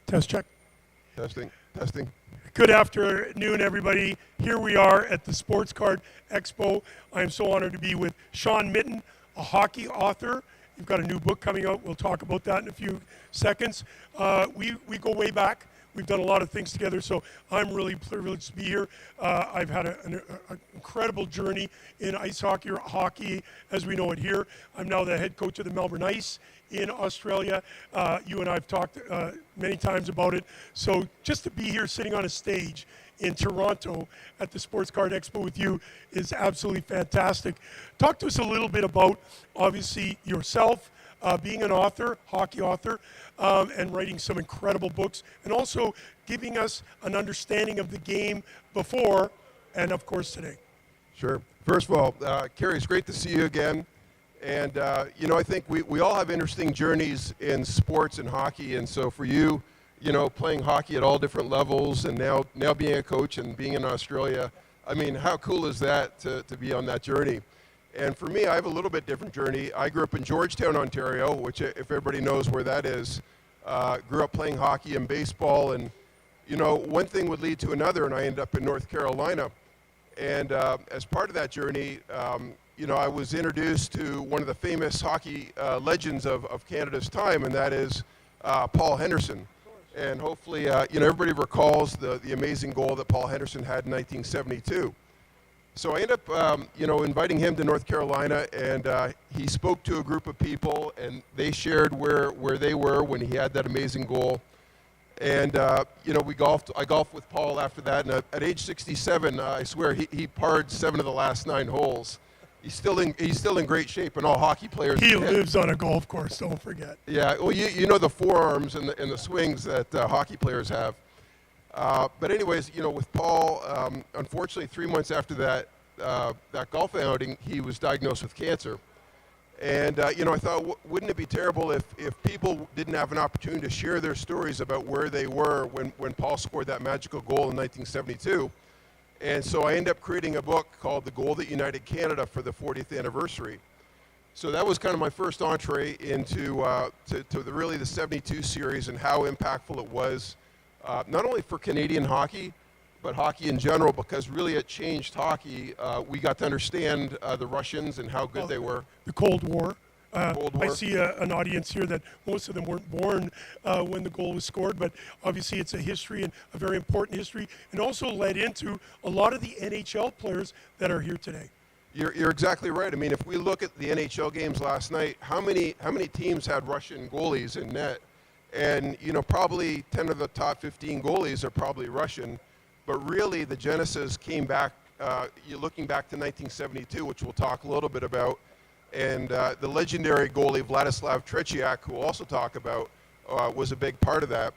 Test check.
Testing, testing.
Good afternoon, everybody. Here we are at the Sports Card Expo. I am so honored to be with Sean Mitten, a hockey author You've got a new book coming out. We'll talk about that in a few seconds. We go way back. We've done a lot of things together, so I'm really privileged to be here. I've had an incredible journey in ice hockey, or hockey as we know it here. I'm now the head coach of the Melbourne Ice in Australia. You and I have talked many times about it. So just to be here sitting on a stage in Toronto at the Sports Card Expo with you is absolutely fantastic. Talk to us a little bit about, obviously, yourself, being an author, hockey author, and writing some incredible books, and also giving us an understanding of the game before and, of course, today.
Sure. First of all, Kerry, it's great to see you again. And, you know, I think we all have interesting journeys in sports and hockey. And so for you, you know, playing hockey at all different levels and now being a coach and being in Australia, I mean, how cool is that to be on that journey? And for me, I have a little bit different journey. I grew up in Georgetown, Ontario, which if everybody knows where that is, grew up playing hockey and baseball. And, you know, one thing would lead to another, and I ended up in North Carolina. And as part of that journey, you know, I was introduced to one of the famous hockey legends of Canada's time, and that is Paul Henderson. And hopefully, you know, everybody recalls the amazing goal that Paul Henderson had in 1972. So I ended up, you know, inviting him to North Carolina, and he spoke to a group of people, and they shared where they were when he had that amazing goal. And, you know, I golfed with Paul after that, and at age 67, I swear, he parred 7 of the last 9 holes. He's still in great shape, and all hockey players.
He lives on a golf course, don't forget.
Yeah, well, you know the forearms and the swings that hockey players have. But anyways, you know, with Paul, unfortunately, 3 months after that golf outing, he was diagnosed with cancer. And, you know, I thought, wouldn't it be terrible if people didn't have an opportunity to share their stories about where they were when Paul scored that magical goal in 1972. And so I ended up creating a book called The Goal That United Canada for the 40th anniversary. So that was kind of my first entree into really the 72 series and how impactful it was, not only for Canadian hockey, but hockey in general, because really it changed hockey. We got to understand the Russians and how good they were.
The Cold War.
Cold War.
I see an audience here that most of them weren't born when the goal was scored, but obviously it's a history, and a very important history, and also led into a lot of the NHL players that are here today.
You're exactly right. I mean, if we look at the NHL games last night, how many teams had Russian goalies in net? And, you know, probably 10 of the top 15 goalies are probably Russian. But really, the genesis came back, you're looking back to 1972, which we'll talk a little bit about. And the legendary goalie Vladislav Tretiak, who we'll also talk about, was a big part of that.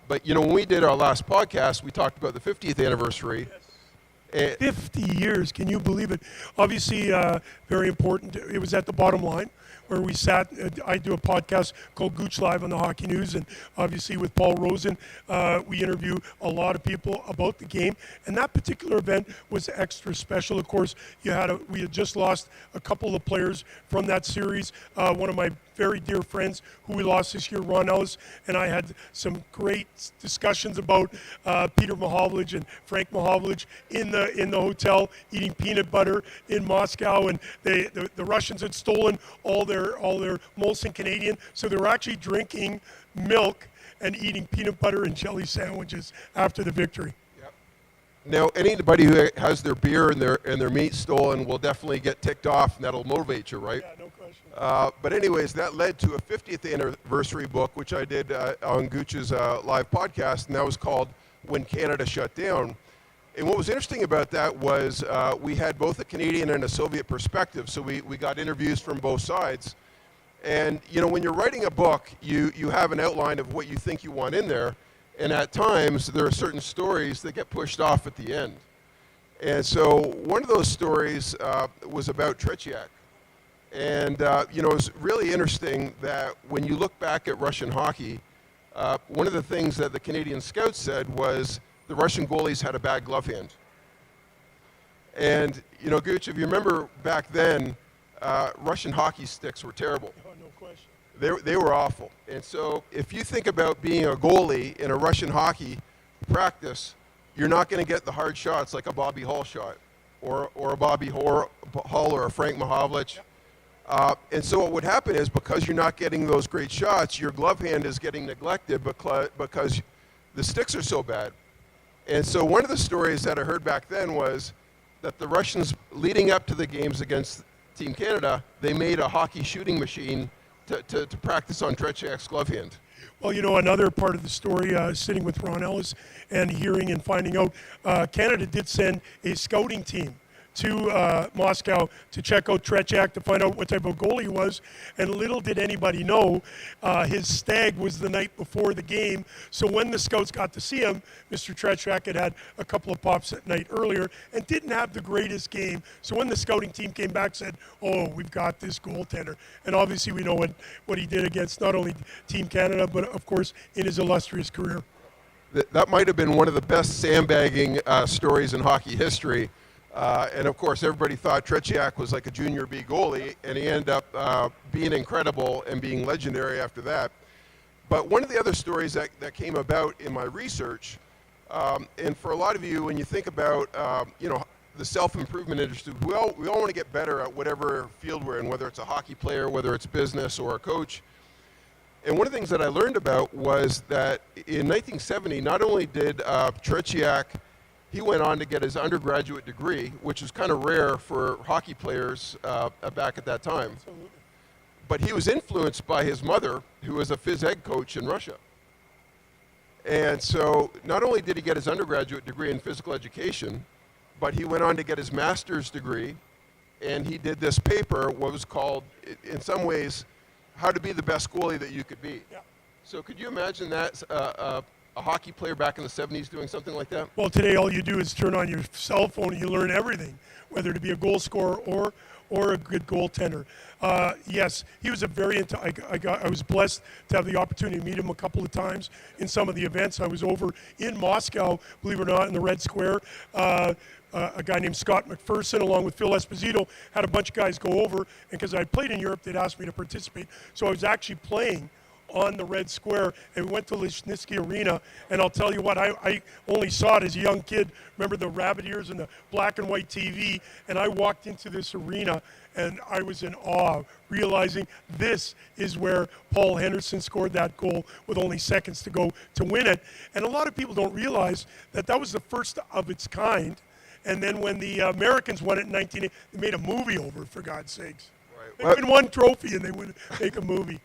But, you know, when we did our last podcast, we talked about the 50th anniversary.
50 years, can you believe it? Obviously, very important. It was at the bottom line where we sat. I do a podcast called Gooch Live on the Hockey News, and obviously with Paul Rosen, we interview a lot of people about the game. And that particular event was extra special. Of course, we had just lost a couple of players from that series. One of my very dear friends who we lost this year, Ron Ellis, and I had some great discussions about Peter Mahovlich and Frank Mahovlich in the hotel eating peanut butter in Moscow, and the Russians had stolen all their Molson Canadian, so they were actually drinking milk and eating peanut butter and jelly sandwiches after the victory.
Now, anybody who has their beer and their meat stolen will definitely get ticked off, and that'll motivate you, right?
Yeah, no question.
But anyways, that led to a 50th anniversary book, which I did on Gooch's live podcast, and that was called When Canada Shut Down. And what was interesting about that was we had both a Canadian and a Soviet perspective, so we got interviews from both sides. And, you know, when you're writing a book, you have an outline of what you think you want in there. And at times, there are certain stories that get pushed off at the end. And so one of those stories was about Tretiak. And, you know, it was really interesting that when you look back at Russian hockey, one of the things that the Canadian scouts said was the Russian goalies had a bad glove hand. And, you know, Gooch, if you remember back then, Russian hockey sticks were terrible.
Oh, no question.
They were awful. And so if you think about being a goalie in a Russian hockey practice, you're not going to get the hard shots like a Bobby Hull shot or a Bobby Hull or a Frank Mahovlich. And so what would happen is, because you're not getting those great shots, your glove hand is getting neglected because the sticks are so bad. And so one of the stories that I heard back then was that the Russians, leading up to the games against Team Canada, they made a hockey shooting machine to practice on Tretiak's glove hand.
Well, you know, another part of the story, sitting with Ron Ellis and hearing and finding out, Canada did send a scouting team to Moscow to check out Tretiak to find out what type of goalie he was. And little did anybody know, his stag was the night before the game. So when the scouts got to see him, Mr. Tretiak had a couple of pops that night earlier and didn't have the greatest game. So when the scouting team came back, said, oh, we've got this goaltender. And obviously we know what he did against not only Team Canada, but of course in his illustrious career.
That might have been one of the best sandbagging stories in hockey history. And of course, everybody thought Tretiak was like a junior B goalie, and he ended up being incredible and being legendary after that. But one of the other stories that came about in my research, and for a lot of you, when you think about the self-improvement industry, we all want to get better at whatever field we're in, whether it's a hockey player, whether it's business or a coach. And one of the things that I learned about was that in 1970, not only did Tretiak, he went on to get his undergraduate degree, which was kind of rare for hockey players back at that time.
Absolutely.
But he was influenced by his mother, who was a phys ed coach in Russia. And so not only did he get his undergraduate degree in physical education, but he went on to get his master's degree, and he did this paper, what was called, in some ways, How to Be the Best Goalie That You Could Be.
Yeah.
So could you imagine that? A hockey player back in the 70s doing something like that?
Well, today all you do is turn on your cell phone and you learn everything, whether to be a goal scorer or a good goaltender. Yes, he was a very I was blessed to have the opportunity to meet him a couple of times in some of the events. I was over in Moscow, believe it or not, in the Red Square. A guy named Scott McPherson, along with Phil Esposito, had a bunch of guys go over, and because I played in Europe, they'd asked me to participate. So I was actually playing on the Red Square, and we went to Lizhnitsky Arena, and I'll tell you what, I only saw it as a young kid. Remember the rabbit ears and the black and white TV, and I walked into this arena, and I was in awe, realizing this is where Paul Henderson scored that goal with only seconds to go to win it. And a lot of people don't realize that that was the first of its kind. And then when the Americans won it in 1980, they made a movie over it, for God's sakes.
Right.
They win one trophy, and they would make a movie.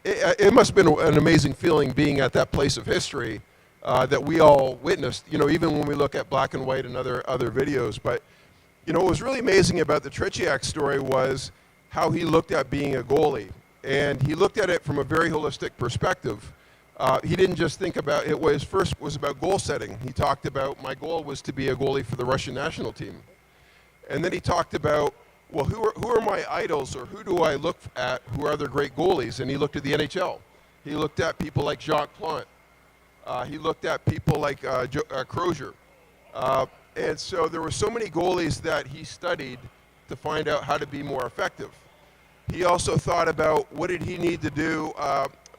It must have been an amazing feeling being at that place of history that we all witnessed, even when we look at black and white and other videos. But, what was really amazing about the Tretiak story was how he looked at being a goalie. And he looked at it from a very holistic perspective. He didn't just think about it. First was about goal setting. He talked about, my goal was to be a goalie for the Russian national team. And then he talked about, well, who are my idols, or who do I look at who are other great goalies? And he looked at the NHL. He looked at people like Jacques Plante. He looked at people like Crozier. And so there were so many goalies that he studied to find out how to be more effective. He also thought about what did he need to do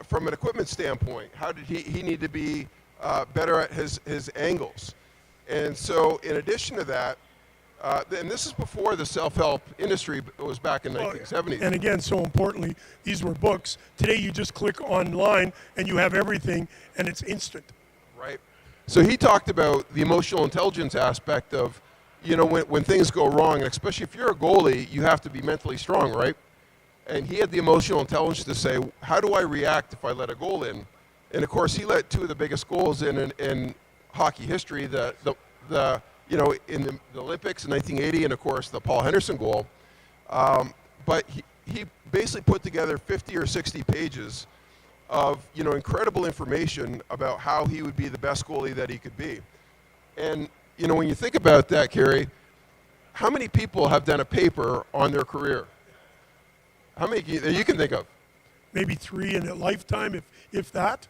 from an equipment standpoint. How did he need to be better at his angles? And so in addition to that, and this is before the self-help industry was back in the 1970s.
And again, so importantly, these were books. Today you just click online and you have everything, and it's instant.
Right. So he talked about the emotional intelligence aspect of, when things go wrong, and especially if you're a goalie, you have to be mentally strong, right? And he had the emotional intelligence to say, how do I react if I let a goal in? And of course, he let two of the biggest goals in hockey history, in the Olympics in 1980, and of course the Paul Henderson goal. But he basically put together 50 or 60 pages of incredible information about how he would be the best goalie that he could be. And when you think about that, Kerry, how many people have done a paper on their career? How many you can think of?
Maybe 3 in a lifetime, if that.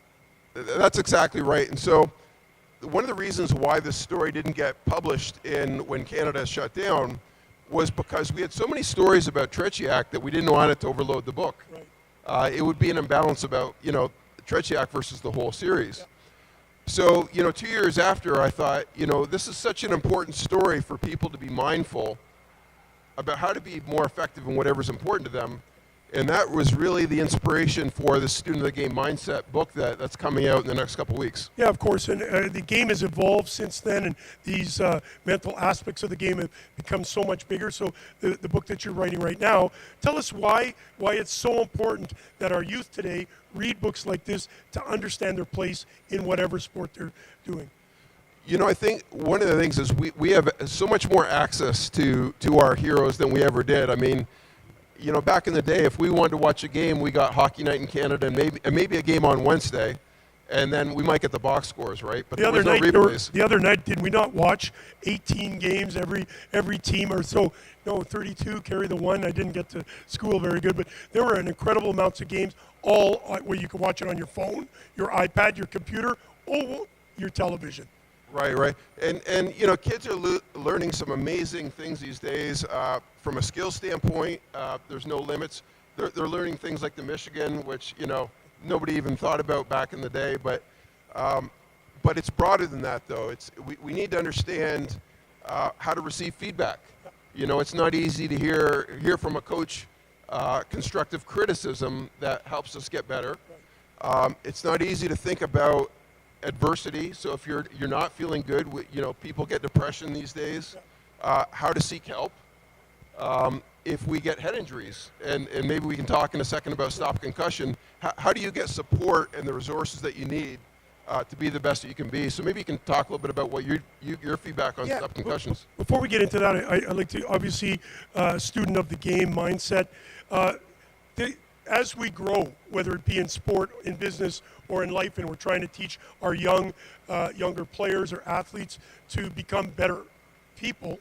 That's exactly right. And so one of the reasons why this story didn't get published when Canada shut down was because we had so many stories about Tretiak that we didn't want it to overload the book. Right. It would be an imbalance about, Tretiak versus the whole series. Yeah. So, 2 years after, I thought, this is such an important story for people to be mindful about how to be more effective in whatever's important to them. And that was really the inspiration for the Student of the Game Mindset book that's coming out in the next couple weeks.
Yeah, of course, and the game has evolved since then, and these mental aspects of the game have become so much bigger. So the book that you're writing right now, tell us why it's so important that our youth today read books like this to understand their place in whatever sport they're doing.
You know, I think one of the things is we have so much more access to our heroes than we ever did. I mean, you know, back in the day, if we wanted to watch a game, we got Hockey Night in Canada and maybe a game on Wednesday, and then we might get the box scores, right? But
The other night, did we not watch 18 games every team or so? No, 32 carry the one. I didn't get to school very good, but there were an incredible amounts of games, all where you could watch it on your phone, your iPad, your computer, or your television.
Right. And you know, kids are learning some amazing things these days. From a skill standpoint, there's no limits. They're learning things like the Michigan, which, you know, nobody even thought about back in the day. But it's broader than that, though. We need to understand how to receive feedback. You know, it's not easy to hear from a coach constructive criticism that helps us get better. It's not easy to think about adversity. So if you're not feeling good, you know, people get depression these days. How to seek help if we get head injuries, and maybe we can talk in a second about stop concussion. How do you get support and the resources that you need to be the best that you can be? So maybe you can talk a little bit about what your feedback on stop concussions.
Before we get into that, I'd like to, obviously, student of the game mindset. As we grow, whether it be in sport, in business, or in life, and we're trying to teach our younger players or athletes to become better people,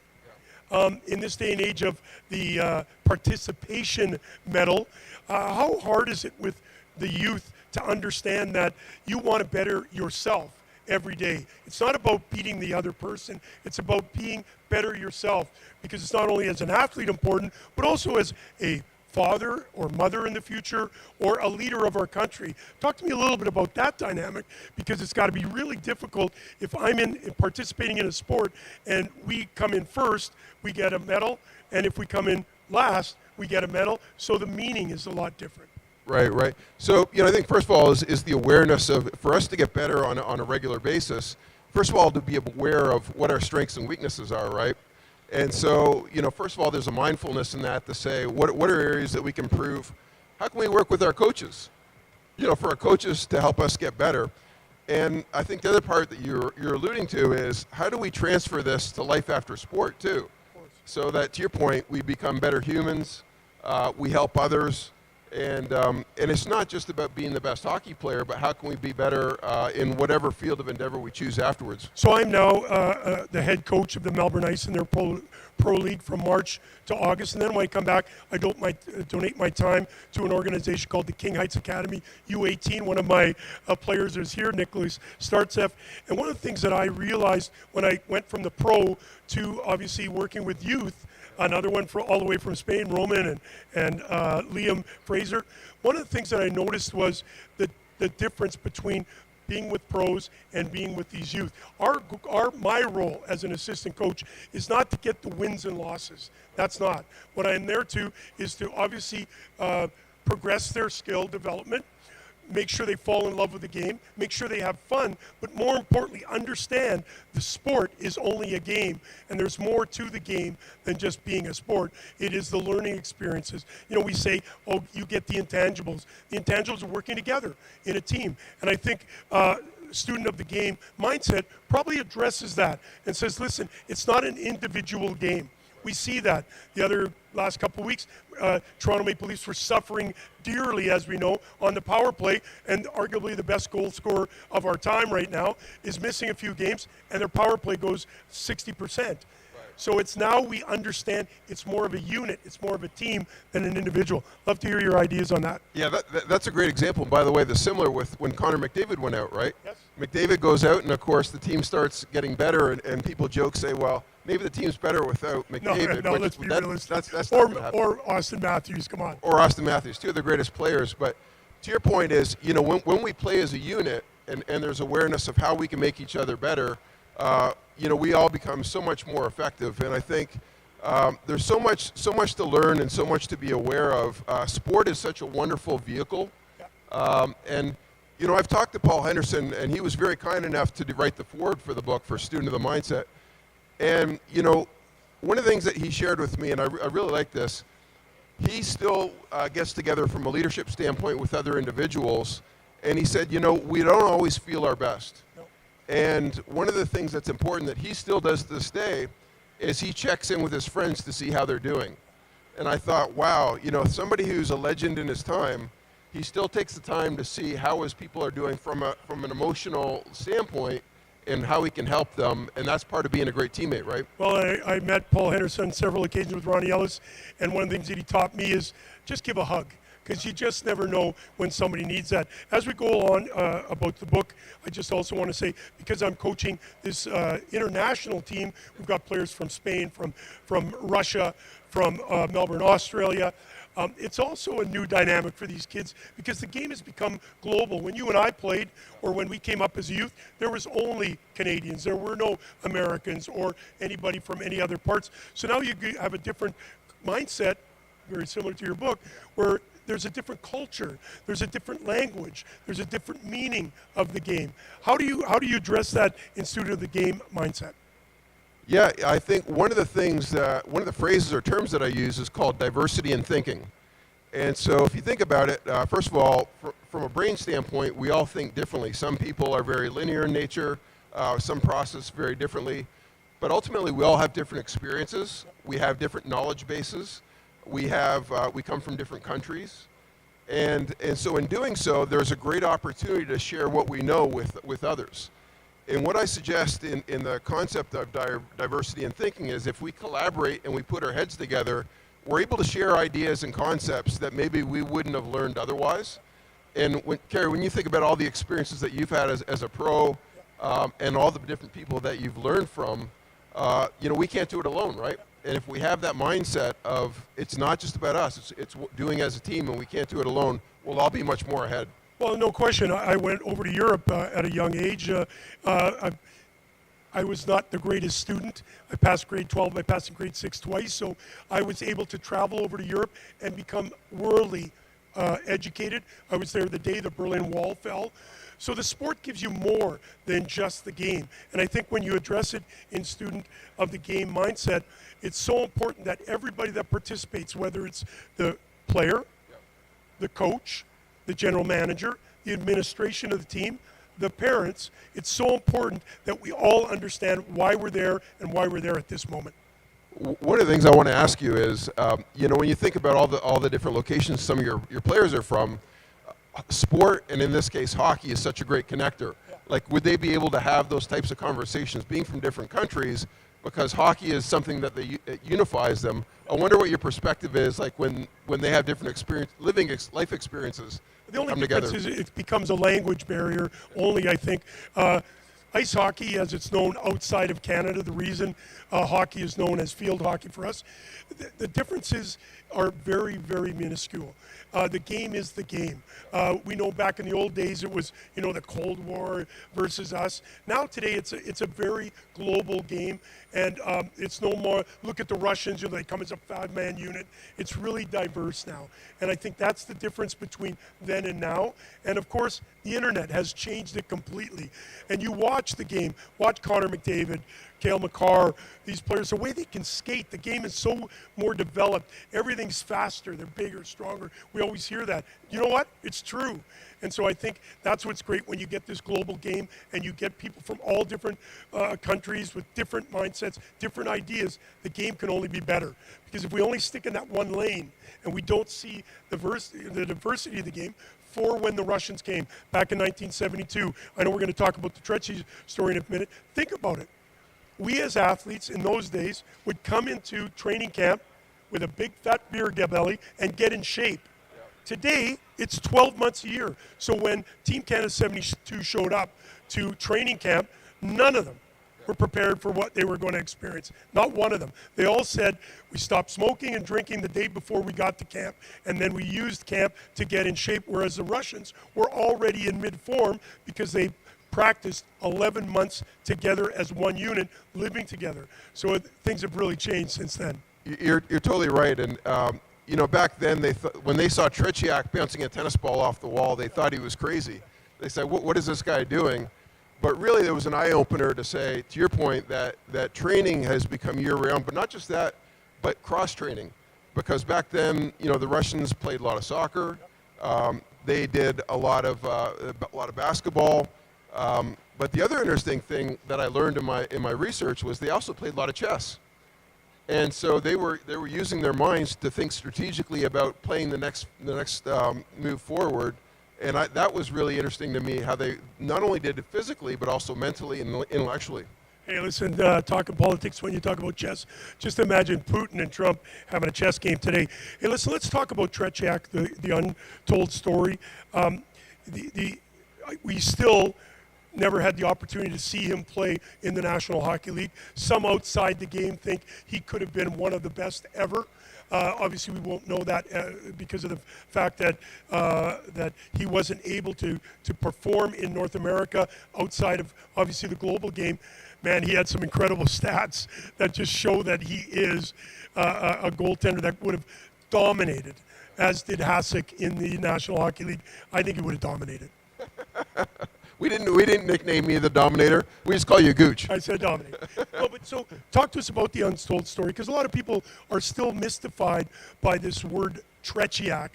in this day and age of the participation medal, how hard is it with the youth to understand that you want to better yourself every day? It's not about beating the other person. It's about being better yourself, because it's not only as an athlete important, but also as a father or mother in the future, or a leader of our country. Talk to me a little bit about that dynamic, because it's got to be really difficult. If I'm participating in a sport and we come in first, we get a medal, and if we come in last, we get a medal. So the meaning is a lot different.
Right. So, you know, I think first of all is the awareness of, for us to get better on a regular basis, first of all, to be aware of what our strengths and weaknesses are, right? And so, you know, first of all, there's a mindfulness in that to say, what are areas that we can improve? How can we work with our coaches? You know, for our coaches to help us get better. And I think the other part that you're alluding to is, how do we transfer this to life after sport too? So that, to your point, we become better humans, we help others, and it's not just about being the best hockey player, but how can we be better in whatever field of endeavor we choose afterwards.
So I'm now the head coach of the Melbourne Ice in their pro league from March to August, and then when I come back, I donate my time to an organization called the King Heights Academy U18. One of my players is here, Nicholas Startsev, and one of the things that I realized when I went from the pro to obviously working with youth, another one all the way from Spain, Roman and Liam Fraser. One of the things that I noticed was the difference between being with pros and being with these youth. My role as an assistant coach is not to get the wins and losses. That's not. What I'm there to is to obviously progress their skill development, make sure they fall in love with the game, make sure they have fun, but more importantly, understand the sport is only a game, and there's more to the game than just being a sport. It is the learning experiences. You know, we say, oh, you get the intangibles. The intangibles are working together in a team, and I think student of the game mindset probably addresses that and says, listen, it's not an individual game. We see that. The last couple of weeks, Toronto Maple Leafs were suffering dearly, as we know, on the power play, and arguably the best goal scorer of our time right now is missing a few games, and their power play goes 60%. So it's now we understand it's more of a unit, it's more of a team than an individual. Love to hear your ideas on that.
Yeah, that's a great example. By the way, the similar with when Connor McDavid went out, right? Yes. McDavid goes out, and of course the team starts getting better, and people joke, say, well, maybe the team's better without McDavid.
No, let's be realistic.
That's
or Austin Matthews, come on.
Or Austin Matthews, two of the greatest players. But to your point is, you know, when we play as a unit and there's awareness of how we can make each other better, you know, we all become so much more effective. And I think There's so much to learn and so much to be aware of. Sport is such a wonderful vehicle. And, you know, I've talked to Paul Henderson, and he was very kind enough to write the foreword for the book for Student of the Mindset. And, you know, one of the things that he shared with me, and I really like this, he still gets together from a leadership standpoint with other individuals, and he said, you know, we don't always feel our best. And one of the things that's important that he still does to this day is he checks in with his friends to see how they're doing. And I thought, wow, you know, somebody who's a legend in his time, he still takes the time to see how his people are doing from an emotional standpoint and how he can help them, and that's part of being a great teammate, right?
Well, I met Paul Henderson on several occasions with Ronnie Ellis, and one of the things that he taught me is just give a hug, because you just never know when somebody needs that. As we go on about the book, I just also want to say, because I'm coaching this international team, we've got players from Spain, from Russia, from Melbourne, Australia. It's also a new dynamic for these kids because the game has become global. When you and I played, or when we came up as a youth, there was only Canadians. There were no Americans or anybody from any other parts. So now you have a different mindset, very similar to your book, where there's a different culture, there's a different language, there's a different meaning of the game. How do you address that in Student of the Game mindset?
Yeah, I think one of the things, one of the phrases or terms that I use is called diversity in thinking. And so if you think about it, first of all, from a brain standpoint, we all think differently. Some people are very linear in nature, some process very differently, but ultimately we all have different experiences. We have different knowledge bases. We come from different countries. And so in doing so, there's a great opportunity to share what we know with others. And what I suggest in the concept of diversity in thinking is if we collaborate and we put our heads together, we're able to share ideas and concepts that maybe we wouldn't have learned otherwise. And Carrie, when you think about all the experiences that you've had as a pro and all the different people that you've learned from, you know, we can't do it alone, right? And if we have that mindset of it's not just about us, it's doing as a team and we can't do it alone, we'll all be much more ahead.
Well, no question. I went over to Europe at a young age. I was not the greatest student. I passed grade 12. I passed in grade 6 twice. So I was able to travel over to Europe and become worldly educated. I was there the day the Berlin Wall fell. So the sport gives you more than just the game. And I think when you address it in Student of the Game mindset, it's so important that everybody that participates, whether it's the player, the coach, the general manager, the administration of the team, the parents, it's so important that we all understand why we're there and why we're there at this moment.
One of the things I want to ask you is, you know, when you think about all the different locations some of your players are from, sport, and in this case hockey, is such a great connector. Like, would they be able to have those types of conversations being from different countries, because hockey is something that it unifies them? I wonder what your perspective is like when they have different life experiences.
The only difference is it becomes a language barrier only, I think. Ice hockey, as it's known outside of Canada, the reason hockey is known as field hockey for us, the differences are very, very minuscule. The game is the game. We know back in the old days it was, you know, the Cold War versus us. Now today it's a very global game, and it's no more, look at the Russians, you know, they come as a 5-man unit. It's really diverse now, and I think that's the difference between then and now. And of course, the internet has changed it completely. And you watch the game, watch Connor McDavid, Cale Makar, these players, the way they can skate, the game is so more developed. Everything's faster, they're bigger, stronger. We always hear that. You know what? It's true. And so I think that's what's great when you get this global game and you get people from all different countries with different mindsets, different ideas. The game can only be better. Because if we only stick in that one lane and we don't see the diversity of the game, for when the Russians came back in 1972. I know we're going to talk about the Treacy story in a minute. Think about it. We as athletes in those days would come into training camp with a big fat beer belly and get in shape. Today, it's 12 months a year. So when Team Canada 72 showed up to training camp, none of them were prepared for what they were going to experience. Not one of them. They all said, we stopped smoking and drinking the day before we got to camp, and then we used camp to get in shape, whereas the Russians were already in mid-form because they practiced 11 months together as one unit, living together. So things have really changed since then.
You're totally right. And you know, back then when they saw Tretiak bouncing a tennis ball off the wall, they thought he was crazy. They said, "What is this guy doing?" But really, there was an eye opener to say, to your point, that training has become year round. But not just that, but cross training, because back then, you know, the Russians played a lot of soccer. They did a lot of basketball. But the other interesting thing that I learned in my research was they also played a lot of chess. And so they were using their minds to think strategically about playing the next move forward. And that was really interesting to me, how they not only did it physically, but also mentally and intellectually.
Hey, listen, talking politics when you talk about chess, just imagine Putin and Trump having a chess game today. Hey, listen, let's talk about Tretiak, the untold story. We still never had the opportunity to see him play in the National Hockey League. Some outside the game think he could have been one of the best ever. Obviously, we won't know that because of the fact that that he wasn't able to perform in North America outside of obviously the global game. Man, he had some incredible stats that just show that he is a goaltender that would have dominated, as did Hasek in the National Hockey League. I think he would have dominated.
We didn't nickname you the Dominator. We just call you Gooch.
I said Dominator. No, but so talk to us about the untold story, because a lot of people are still mystified by this word Tretiak.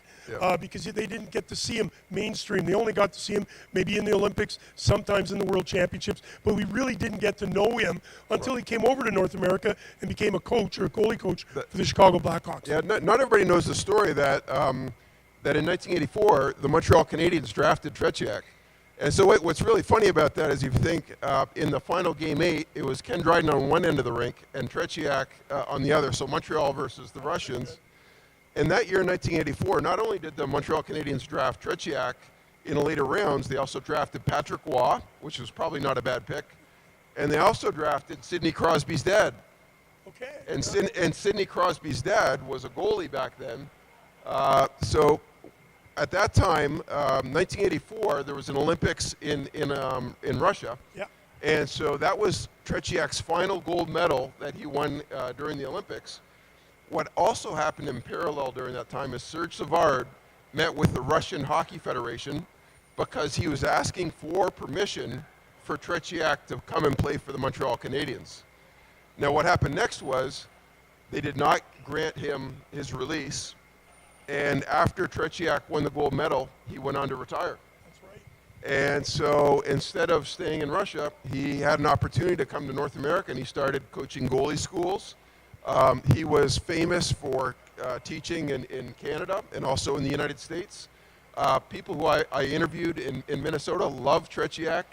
Because they didn't get to see him mainstream. They only got to see him maybe in the Olympics, sometimes in the World Championships, but we really didn't get to know him until he came over to North America and became a coach or a goalie coach for the Chicago Blackhawks.
Yeah, not everybody knows the story that that in 1984, the Montreal Canadiens drafted Tretiak. And so what's really funny about that is, if you think in the final Game 8, it was Ken Dryden on one end of the rink and Tretiak on the other, so Montreal versus the Russians. And that year in 1984, not only did the Montreal Canadiens draft Tretiak in the later rounds, they also drafted Patrick Waugh, which was probably not a bad pick, and they also drafted Sidney Crosby's dad.
Okay.
And Sidney Crosby's dad was a goalie back then. So at that time, 1984, there was an Olympics in Russia.
Yeah.
And so that was Tretiak's final gold medal that he won during the Olympics. What also happened in parallel during that time is Serge Savard met with the Russian Hockey Federation because he was asking for permission for Tretiak to come and play for the Montreal Canadiens. Now what happened next was they did not grant him his release, and after Tretiak won the gold medal, he went on to retire.
That's right.
And so instead of staying in Russia, he had an opportunity to come to North America, and he started coaching goalie schools. He was famous for teaching in Canada and also in the United States. People who I interviewed in Minnesota loved Tretiak.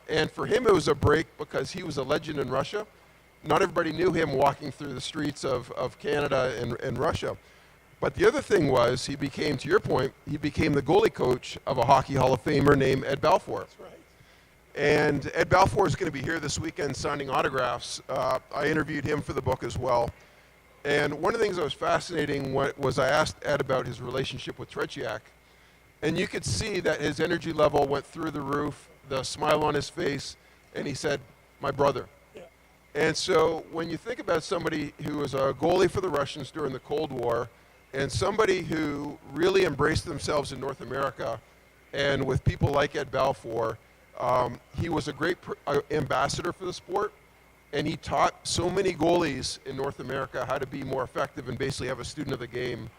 And for him, it was a break because he was a legend in Russia. Not everybody knew him walking through the streets of Canada and Russia. But the other thing was, he became, to your point, he became the goalie coach of a Hockey Hall of Famer named Ed Balfour.
That's right.
And Ed Balfour is going to be here this weekend signing autographs. I interviewed him for the book as well. And one of the things that was fascinating was I asked Ed about his relationship with Tretiak. And you could see that his energy level went through the roof, the smile on his face, and he said, "My brother."
Yeah.
And so when you think about somebody who was a goalie for the Russians during the Cold War, and somebody who really embraced themselves in North America, and with people like Ed Balfour, he was a great ambassador for the sport, and he taught so many goalies in North America how to be more effective and basically have a student of the game.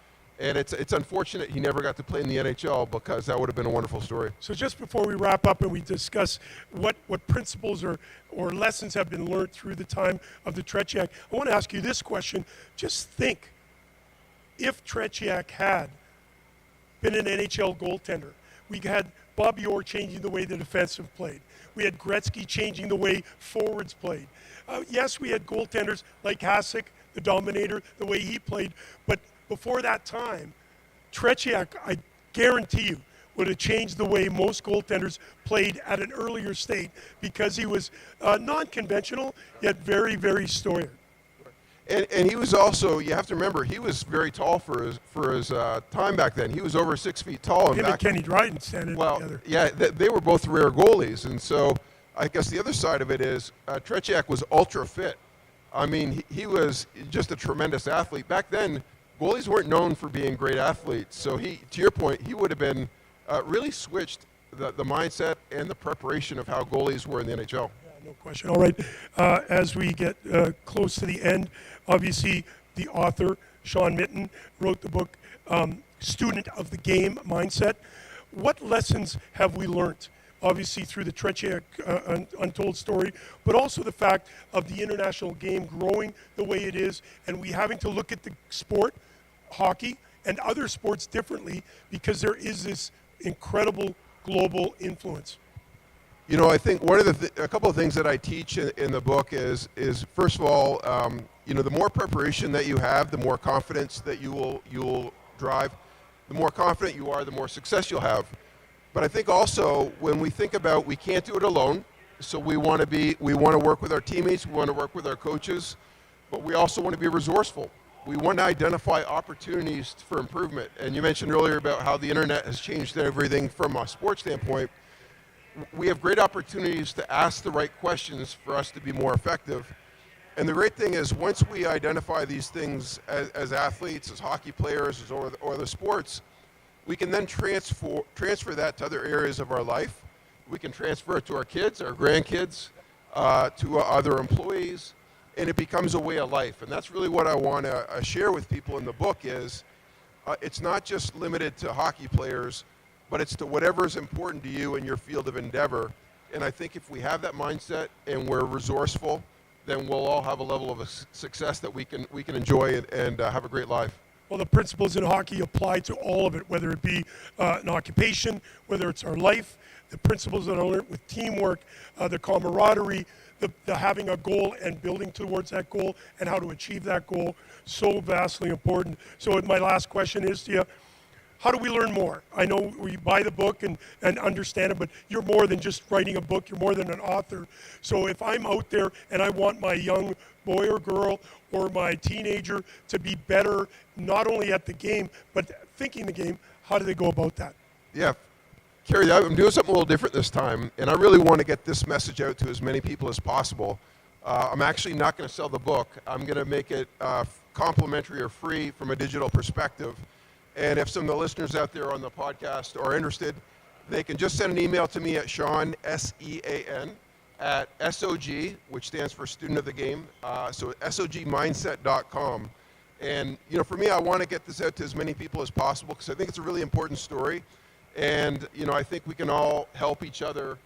And it's unfortunate he never got to play in the NHL, because that would have been a wonderful story.
So just before we wrap up and we discuss what principles or lessons have been learned through the time of the Tretiak, I want to ask you this question. Just think, if Tretiak had been an NHL goaltender, we had Bobby Orr changing the way the defensive played. We had Gretzky changing the way forwards played. Yes, we had goaltenders like Hasek, the Dominator, the way he played. But before that time, Tretiak, I guarantee you, would have changed the way most goaltenders played at an earlier state, because he was non-conventional, yet very, very stoic.
And he was also, you have to remember, he was very tall for his time back then. He was over 6 feet tall.
Him and Kenny Dryden standing together.
Yeah, they were both rare goalies. And so I guess the other side of it is Tretiak was ultra fit. I mean, he was just a tremendous athlete. Back then, goalies weren't known for being great athletes. So he, to your point, he would have been really switched the mindset and the preparation of how goalies were in the NHL.
No question. All right. As we get close to the end, obviously the author, Sean Mitten, wrote the book, Student of the Game Mindset. What lessons have we learned? Obviously through the Tretiak untold story, but also the fact of the international game growing the way it is, and we having to look at the sport, hockey, and other sports differently because there is this incredible global influence.
You know, I think one of a couple of things that I teach in the book is first of all, you know, the more preparation that you have, the more confidence that you will drive. The more confident you are, the more success you'll have. But I think also when we think about we can't do it alone, so we want to work with our teammates, we want to work with our coaches, but we also want to be resourceful. We want to identify opportunities for improvement. And you mentioned earlier about how the internet has changed everything from a sports standpoint. We have great opportunities to ask the right questions for us to be more effective. And the great thing is once we identify these things as athletes, as hockey players, or other sports, we can then transfer that to other areas of our life. We can transfer it to our kids, our grandkids, to other employees, and it becomes a way of life. And that's really what I want to share with people in the book is it's not just limited to hockey players, but it's to whatever is important to you in your field of endeavor. And I think if we have that mindset and we're resourceful, then we'll all have a level of success that we can enjoy and have a great life.
Well, the principles in hockey apply to all of it, whether it be an occupation, whether it's our life, the principles that I learned with teamwork, the camaraderie, the having a goal and building towards that goal and how to achieve that goal, so vastly important. So my last question is to you, how do we learn more? I know we buy the book and understand it, but you're more than just writing a book. You're more than an author. So if I'm out there and I want my young boy or girl or my teenager to be better, not only at the game, but thinking the game, how do they go about that?
Yeah. Kerry, I'm doing something a little different this time, and I really want to get this message out to as many people as possible. I'm actually not going to sell the book. I'm going to make it complimentary or free from a digital perspective. And if some of the listeners out there on the podcast are interested, they can just send an email to me at Sean, S-E-A-N, at SOG, which stands for Student of the Game, so SOGmindset.com. And, you know, for me, I want to get this out to as many people as possible because I think it's a really important story. And, you know, I think we can all help each other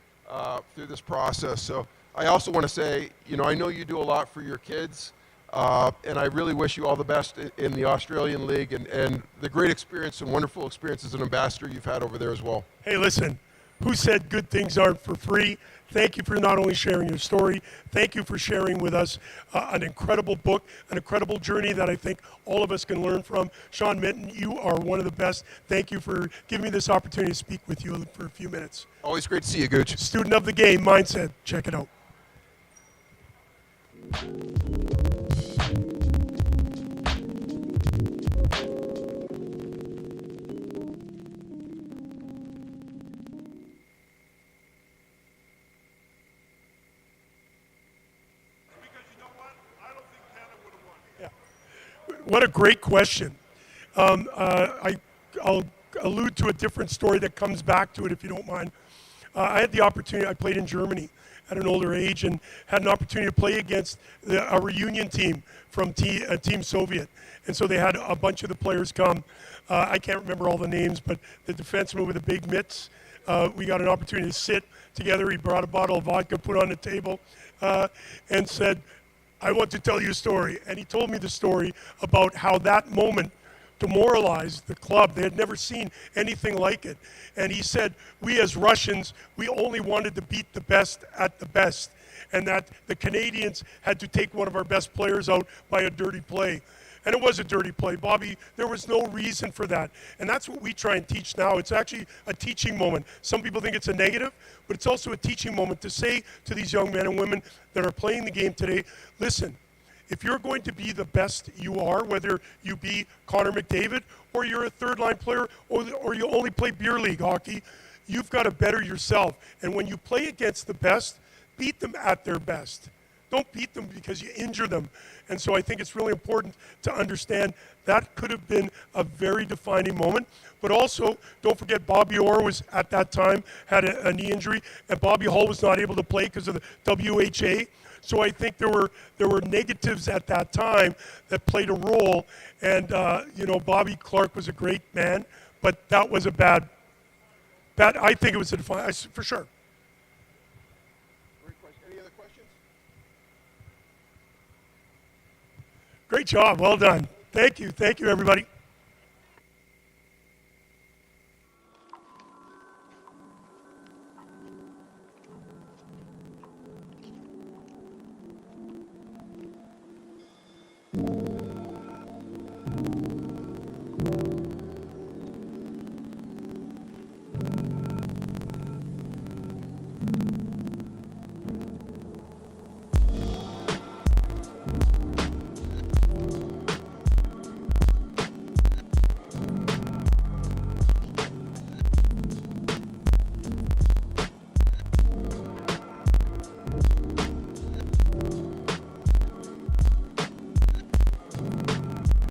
through this process. So I also want to say, you know, I know you do a lot for your kids. And I really wish you all the best in the Australian League and the great experience and wonderful experience as an ambassador you've had over there as well.
Hey, listen, who said good things aren't for free? Thank you for not only sharing your story, thank you for sharing with us an incredible book, an incredible journey that I think all of us can learn from. Sean Mitten, you are one of the best. Thank you for giving me this opportunity to speak with you for a few minutes.
Always great to see you, Gooch.
Student of the Game Mindset. Check it out. What a great question. I'll allude to a different story that comes back to it if you don't mind. I had the opportunity, I played in Germany at an older age and had an opportunity to play against a reunion team from Team Soviet. And so they had a bunch of the players come. I can't remember all the names, but the defenseman with the big mitts, we got an opportunity to sit together. He brought a bottle of vodka, put on the table, and said, I want to tell you a story. And he told me the story about how that moment demoralized the club. They had never seen anything like it. And he said, we as Russians, we only wanted to beat the best at the best. And that the Canadians had to take one of our best players out by a dirty play. And it was a dirty play, Bobby. There was no reason for that. And that's what we try and teach now. It's actually a teaching moment. Some people think it's a negative, but it's also a teaching moment to say to these young men and women that are playing the game today, listen, if you're going to be the best you are, whether you be Connor McDavid or you're a third-line player or you only play beer league hockey, you've got to better yourself. And when you play against the best, beat them at their best. don't beat them because you injure them. And so I think it's really important to understand that could have been a very defining moment. But also, don't forget Bobby Orr was at that time, had a knee injury, and Bobby Hull was not able to play because of the WHA. So I think there were negatives at that time that played a role. And, Bobby Clark was a great man, but that was a bad, I think it was a defining, for sure.
Any other questions?
Great job. Well done. Thank you, everybody.